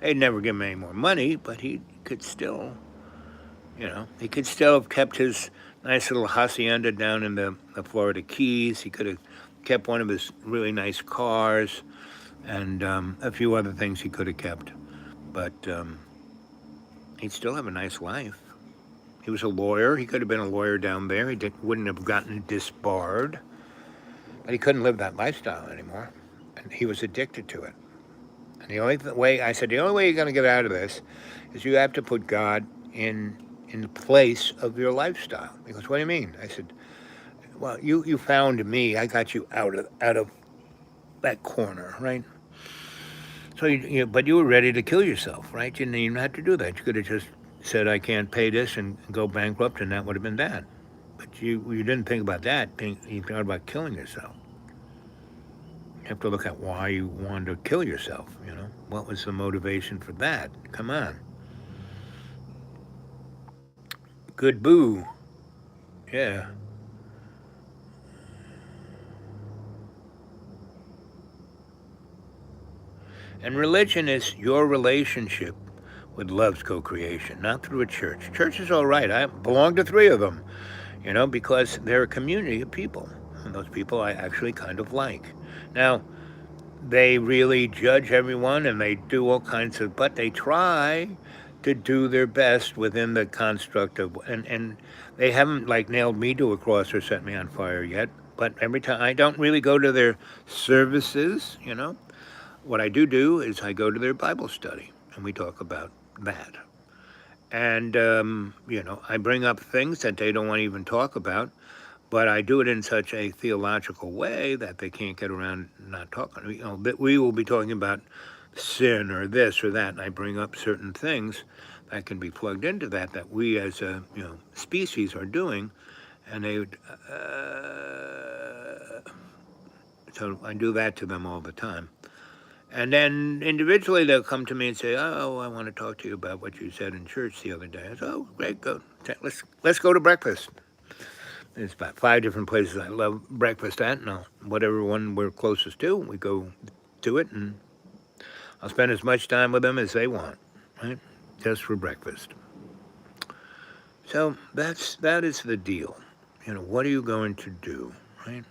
They'd never give him any more money, but he could still, he could still have kept his nice little hacienda down in the Florida Keys. He could have kept one of his really nice cars, and a few other things he could have kept. But he'd still have a nice life. He was a lawyer. He could have been a lawyer down there. He wouldn't have gotten disbarred. But he couldn't live that lifestyle anymore. And he was addicted to it. And the only way you're going to get out of this is you have to put God in the place of your lifestyle. He goes, what do you mean? I said, well, you found me. I got you out of that corner, right? So, but you were ready to kill yourself, right? You didn't even have to do that. You could have just said, I can't pay this and go bankrupt, and that would have been that. But you didn't think about that. You thought about killing yourself. You have to look at why you wanted to kill yourself, What was the motivation for that? Come on. Good boo. Yeah. And religion is your relationship with love's co-creation, not through a church. Church is all right. I belong to 3 of them, because they're a community of people. And those people I actually kind of like. Now, they really judge everyone, and they do all kinds of, but they try to do their best within the construct of, and they haven't nailed me to a cross or set me on fire yet. But every time, I don't really go to their services, What I do is I go to their Bible study, and we talk about that. And, I bring up things that they don't want to even talk about, but I do it in such a theological way that they can't get around not talking. That we will be talking about sin or this or that, and I bring up certain things that can be plugged into that we as a species are doing, and they would. So I do that to them all the time. And then individually they'll come to me and say, oh, I want to talk to you about what you said in church the other day. I say, oh, great, go. Let's go to breakfast. There's about 5 different places I love breakfast at, and whatever one we're closest to, we go to it, and I'll spend as much time with them as they want, right? Just for breakfast. So that is the deal. What are you going to do, right?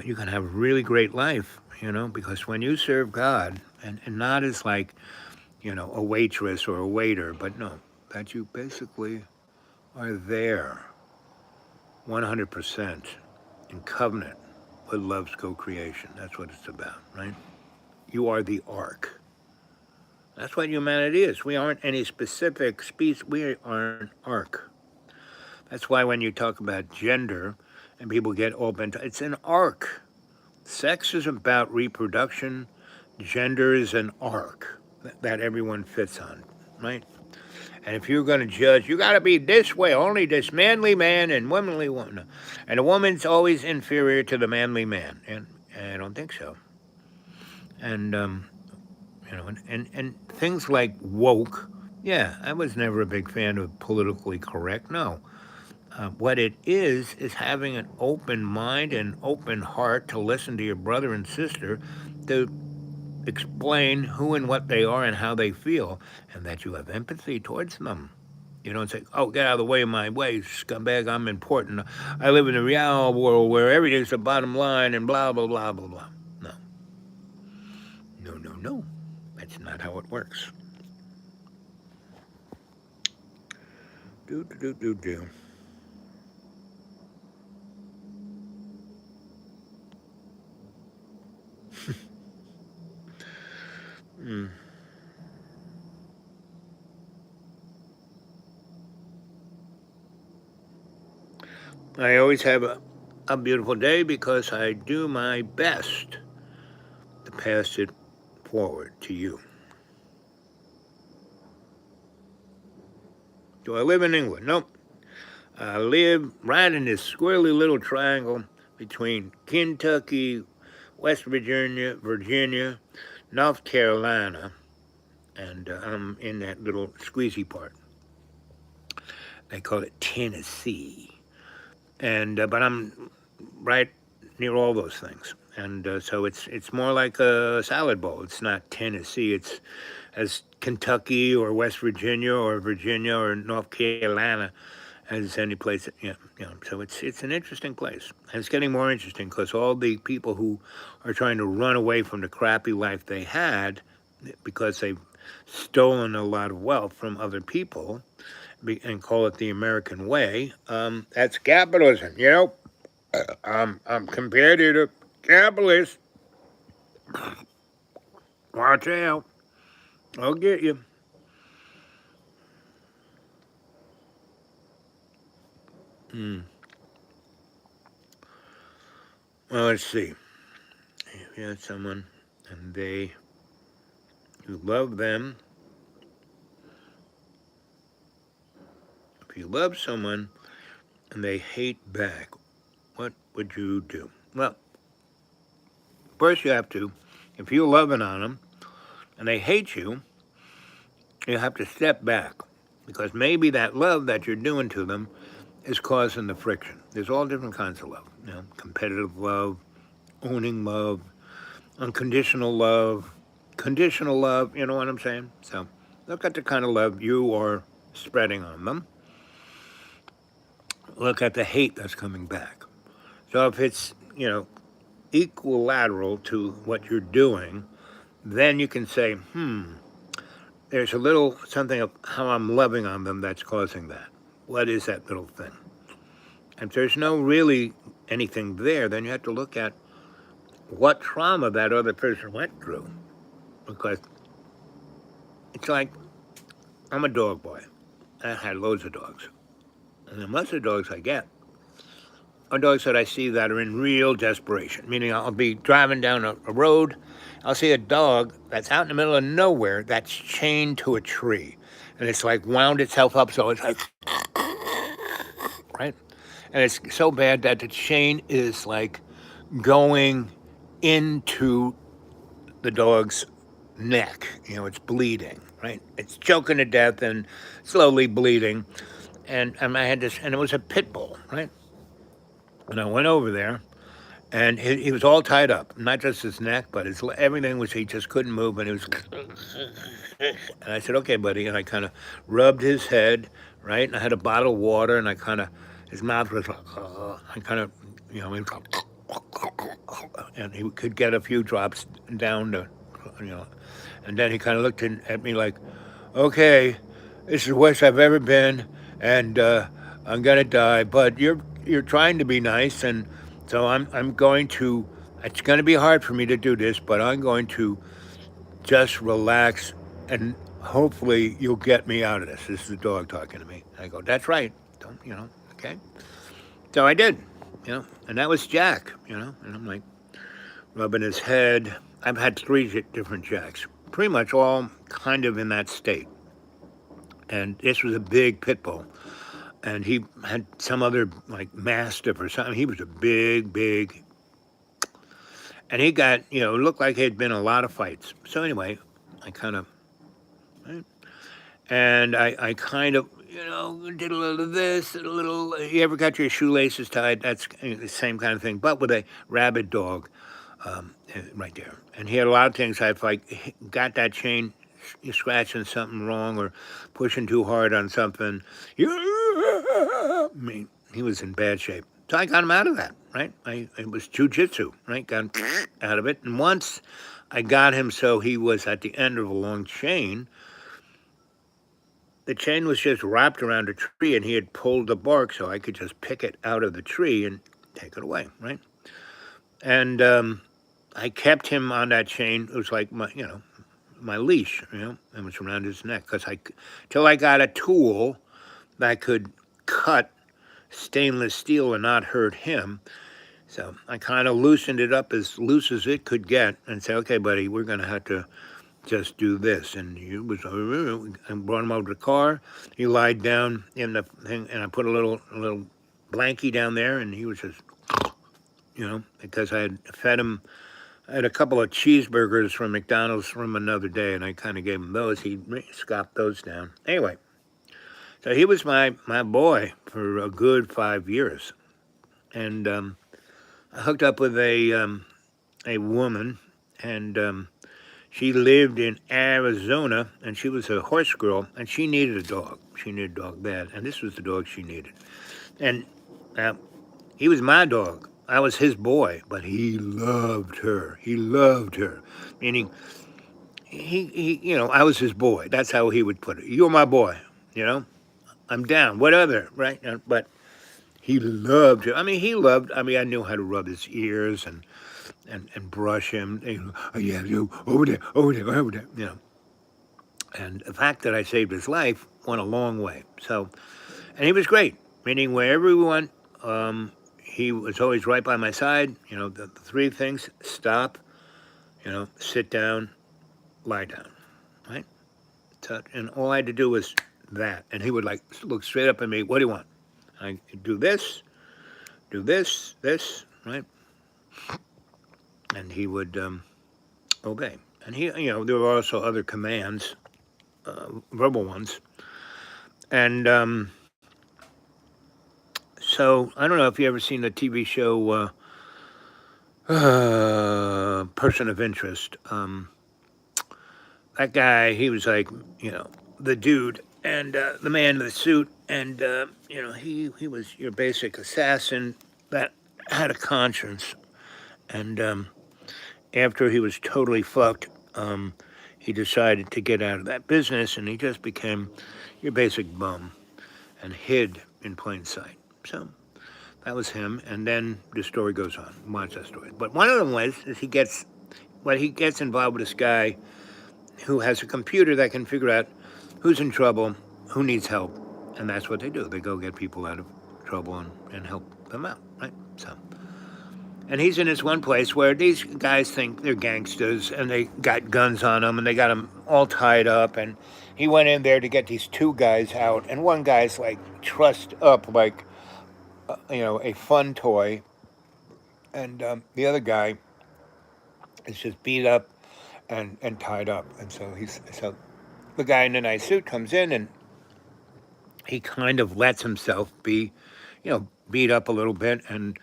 You can have a really great life, because when you serve God, and not as like, a waitress or a waiter, but no, that you basically are there 100% in covenant with love's co-creation. That's what it's about, right? You are the ark. That's what humanity is. We aren't any specific species. We are an ark. That's why when you talk about gender and people get all bent, it's an ark. Sex is about reproduction. Gender is an ark that everyone fits on, right? And if you're going to judge, you got to be this way, only this manly man and womanly woman. And a woman's always inferior to the manly man. And I don't think so. And, and things like woke, yeah, I was never a big fan of politically correct, no. What it is having an open mind and open heart to listen to your brother and sister, to explain who and what they are and how they feel, and that you have empathy towards them. You don't say, oh, get out of the way of my way, scumbag, I'm important. I live in a reality world where everything's the bottom line and blah, blah, blah, blah, blah. No. No, no, no. That's not how it works. Do. I always have a beautiful day because I do my best to pass it forward to you. Do I live in England? Nope. I live right in this squirrely little triangle between Kentucky, West Virginia, North Carolina, and I'm in that little squeezy part. They call it Tennessee. And but I'm right near all those things. And so it's more like a salad bowl. It's not Tennessee. It's as Kentucky or West Virginia or North Carolina as any place. So it's an interesting place. And it's getting more interesting because all the people who are trying to run away from the crappy life they had because they've stolen a lot of wealth from other people and call it the American way, that's capitalism. I'm compared to the capitalist. Watch out. I'll get you. Well, let's see. If you had someone and you love them, if you love someone and they hate back, what would you do? Well, first you have to, if you're loving on them and they hate you, you have to step back because maybe that love that you're doing to them is causing the friction. There's all different kinds of love, competitive love, owning love, unconditional love, conditional love, you know what I'm saying? So look at the kind of love you are spreading on them. Look at the hate that's coming back. So if it's, equilateral to what you're doing, then you can say, there's a little something of how I'm loving on them that's causing that. What is that little thing? And if there's no really anything there, then you have to look at what trauma that other person went through. Because it's like, I'm a dog boy. I had loads of dogs. And most of the dogs I get are dogs that I see that are in real desperation. Meaning I'll be driving down a road, I'll see a dog that's out in the middle of nowhere that's chained to a tree. And it's like wound itself up so it's like, right? And it's so bad that the chain is like going into the dog's neck. It's bleeding, right? It's choking to death and slowly bleeding. And I had this, and it was a pit bull, right? And I went over there, and he was all tied up, not just his neck, but everything was, he just couldn't move, and he was, and I said, okay, buddy, and I kind of rubbed his head, right, and I had a bottle of water, and I kind of, his mouth was like, I kind of, he was like, and he could get a few drops down to, you know, and then he kind of looked at me like, okay, this is the worst I've ever been, and I'm gonna die. But you're trying to be nice, and so I'm going to. It's going to be hard for me to do this, but I'm going to just relax, and hopefully you'll get me out of this. This is the dog talking to me. I go, that's right. Don't okay. So I did, and that was Jack, and I'm like rubbing his head. I've had three different Jacks, pretty much all kind of in that state. And this was a big pit bull, and he had some other like mastiff or something. He was a big, and he got looked like he had been in a lot of fights. So anyway, I kind of, right? And I kind of did a little of this, and a little. You ever got your shoelaces tied? That's the same kind of thing, but with a rabid dog, right there. And he had a lot of things. If I got that chain, you're scratching something wrong or pushing too hard on something. I mean, he was in bad shape. So I got him out of that, right? It was jujitsu, right? Got him out of it. And once I got him so he was at the end of a long chain, the chain was just wrapped around a tree, and he had pulled the bark so I could just pick it out of the tree and take it away, right? And I kept him on that chain. It was like my leash, and it was around his neck till I got a tool that could cut stainless steel and not hurt him. So I kind of loosened it up as loose as it could get and said, okay, buddy, we're going to have to just do this. And he was, I brought him over to the car. He lied down in the thing, and I put a little blankie down there, and he was just, because I had fed him. I had a couple of cheeseburgers from McDonald's from another day, and I kind of gave him those. He scoffed those down. Anyway, so he was my boy for a good 5 years. And I hooked up with a woman, and she lived in Arizona, and she was a horse girl, and she needed a dog. She needed a dog bad, and this was the dog she needed. And he was my dog. I was his boy, but he loved her. He loved her, meaning he I was his boy. That's how he would put it. You're my boy, I'm down, whatever, right? But he loved her. I mean, I knew how to rub his ears and brush him. Oh, yeah, you over there. And the fact that I saved his life went a long way. So, and he was great, meaning wherever we went, he was always right by my side. The three things: stop, sit down, lie down, right? So, and all I had to do was that, and he would like look straight up at me. What do you want? I do this, this, right? And he would obey. And he, there were also other commands, verbal ones. And so I don't know if you ever seen the TV show Person of Interest. That guy, he was like, the dude and the man in the suit, and he was your basic assassin that had a conscience. And after he was totally fucked, he decided to get out of that business, and he just became your basic bum and hid in plain sight. So that was him, and then the story goes on. Watch that story. But one of them was he gets involved with this guy who has a computer that can figure out who's in trouble, who needs help, and that's what they do. They go get people out of trouble and help them out, right? So, and he's in this one place where these guys think they're gangsters, and they got guns on them, and they got them all tied up, and he went in there to get these two guys out, and one guy's like trussed up like a fun toy, and the other guy is just beat up and tied up. And so the guy in the nice suit comes in, and he kind of lets himself be, beat up a little bit and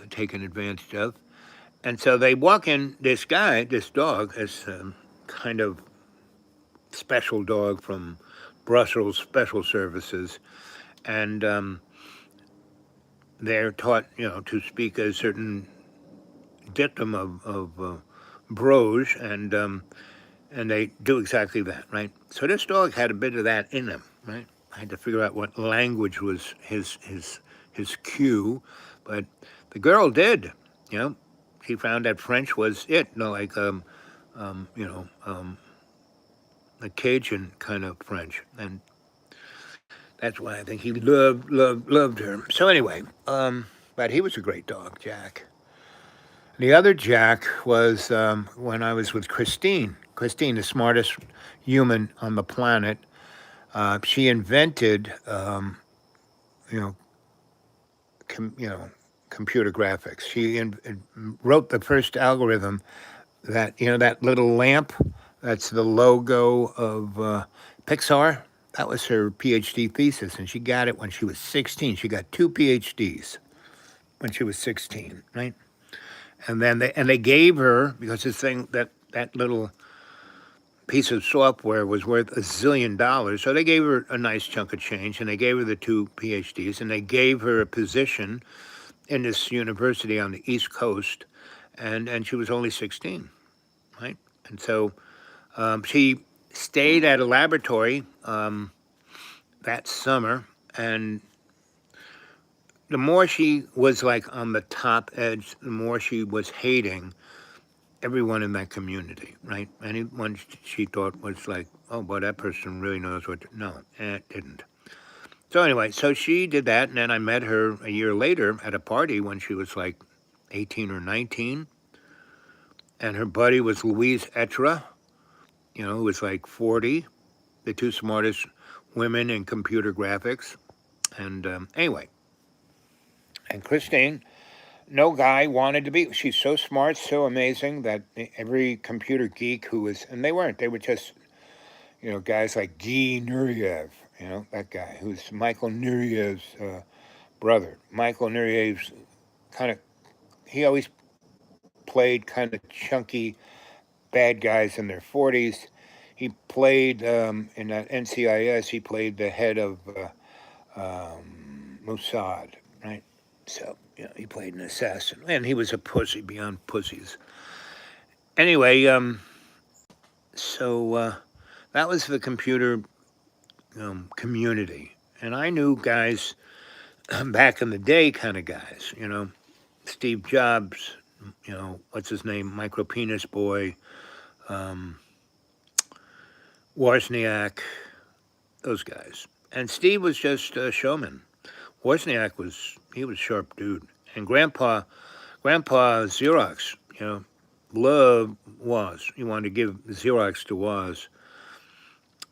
taken advantage of. And so they walk in, this dog, this kind of special dog from Brussels Special Services, and they're taught, to speak a certain dictum of brogue, and they do exactly that, right? So this dog had a bit of that in him, right? I had to figure out what language was his cue, but the girl did, you know. She found that French was it, like um, you know, um, a Cajun kind of French, and that's why I think he loved her. So anyway, but he was a great dog, Jack. The other Jack was when I was with Christine. Christine, the smartest human on the planet. She invented, you know, com, you know, computer graphics. Wrote the first algorithm that that little lamp. That's the logo of Pixar. That was her PhD thesis, and she got it when she was 16. She got two PhDs when she was 16, right? And then they gave her, because this thing, that little piece of software was worth $1 zillion. So they gave her a nice chunk of change, and they gave her the two PhDs, and they gave her a position in this university on the East Coast, and she was only 16, right? And so she stayed at a laboratory that summer, and the more she was like on the top edge, the more she was hating everyone in that community, right? Anyone she thought was like, oh, boy, that person really knows what. No, it didn't. So anyway, so she did that, and then I met her a year later at a party when she was like 18 or 19, and her buddy was Louise Etra, who was like 40, the two smartest women in computer graphics. And anyway, and Christine, no guy wanted to be. She's so smart, so amazing that every computer geek who was, and they weren't, they were just, guys like Guy Nureyev, that guy who's Michael Nureyev's brother. Michael Nureyev's kind of, he always played kind of chunky bad guys in their 40s. He played in that NCIS, he played the head of Mossad, right? So, he played an assassin, and he was a pussy beyond pussies. Anyway, so that was the computer community. And I knew guys back in the day, kind of guys, Steve Jobs, what's his name, Micro Penis Boy, Wozniak, those guys. And Steve was just a showman. Wozniak was a sharp dude. And Grandpa Xerox, loved Woz. He wanted to give Xerox to Woz.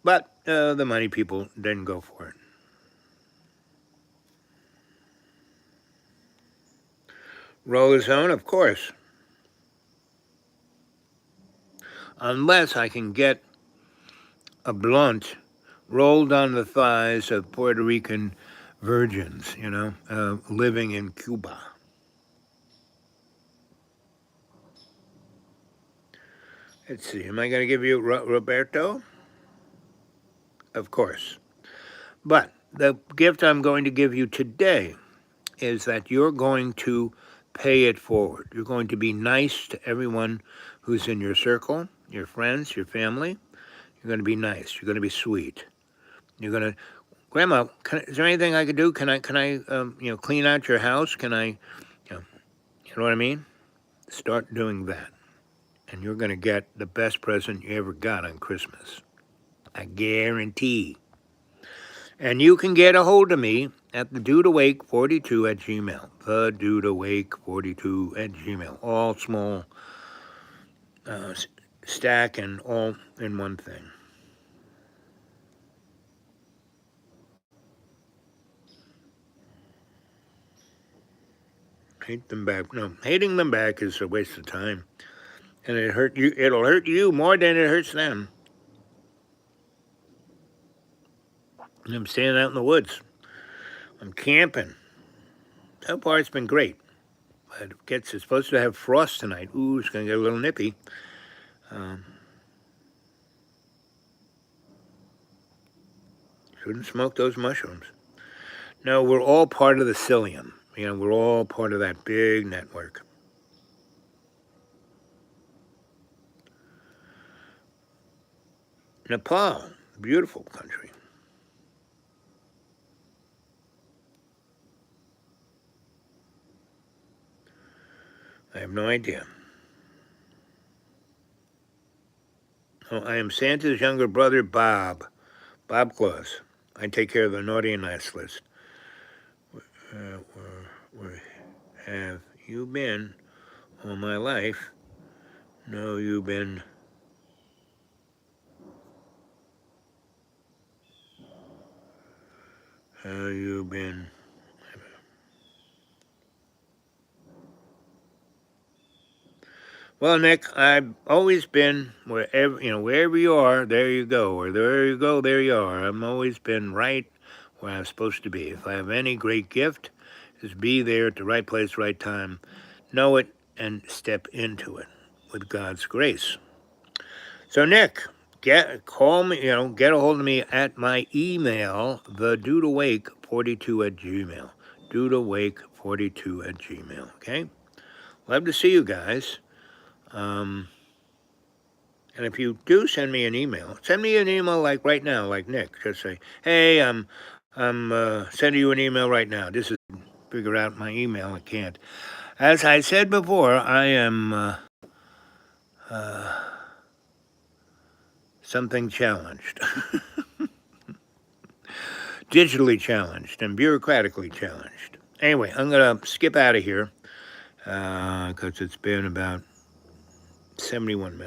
But the money people didn't go for it. Roller zone, of course. Unless I can get a blunt rolled on the thighs of Puerto Rican virgins, living in Cuba. Let's see, am I going to give you Roberto? Of course. But the gift I'm going to give you today is that you're going to pay it forward. You're going to be nice to everyone who's in your circle, your friends, your family. You're going to be nice. You're going to be sweet. You're going to, Grandma, is there anything I could do? Can I, clean out your house? Can I, you know what I mean? Start doing that. And you're going to get the best present you ever got on Christmas. I guarantee. And you can get a hold of me at thedudeawake42 at Gmail. Thedudeawake42 at Gmail. All small stack and all in one thing. Hate them back. No, hating them back is a waste of time. And it'll hurt you more than it hurts them. And I'm standing out in the woods. I'm camping. So far it's been great. But it's supposed to have frost tonight. Ooh, it's going to get a little nippy. Shouldn't smoke those mushrooms. No, we're all part of the psyllium. we're all part of that big network. Nepal, beautiful country. I have no idea. Oh, I am Santa's younger brother, Bob. Bob Claus. I take care of the naughty and nice list. Where have you been all my life? No, you've been. How you been? Well, Nick, I've always been wherever you are, there you go. Or there you go, there you are. I've always been right where I'm supposed to be. If I have any great gift, is be there at the right place, right time, know it, and step into it with God's grace. So, Nick, call me, get a hold of me at my email, thedudeawake42@gmail. Dudeawake42@gmail, okay? Love to see you guys. And if you do send me an email like right now, like Nick. Just say, hey, I'm sending you an email right now. This is figure out my email. I can't. As I said before, I am something challenged, digitally challenged, and bureaucratically challenged. Anyway, I'm gonna skip out of here because it's been about 71 minutes.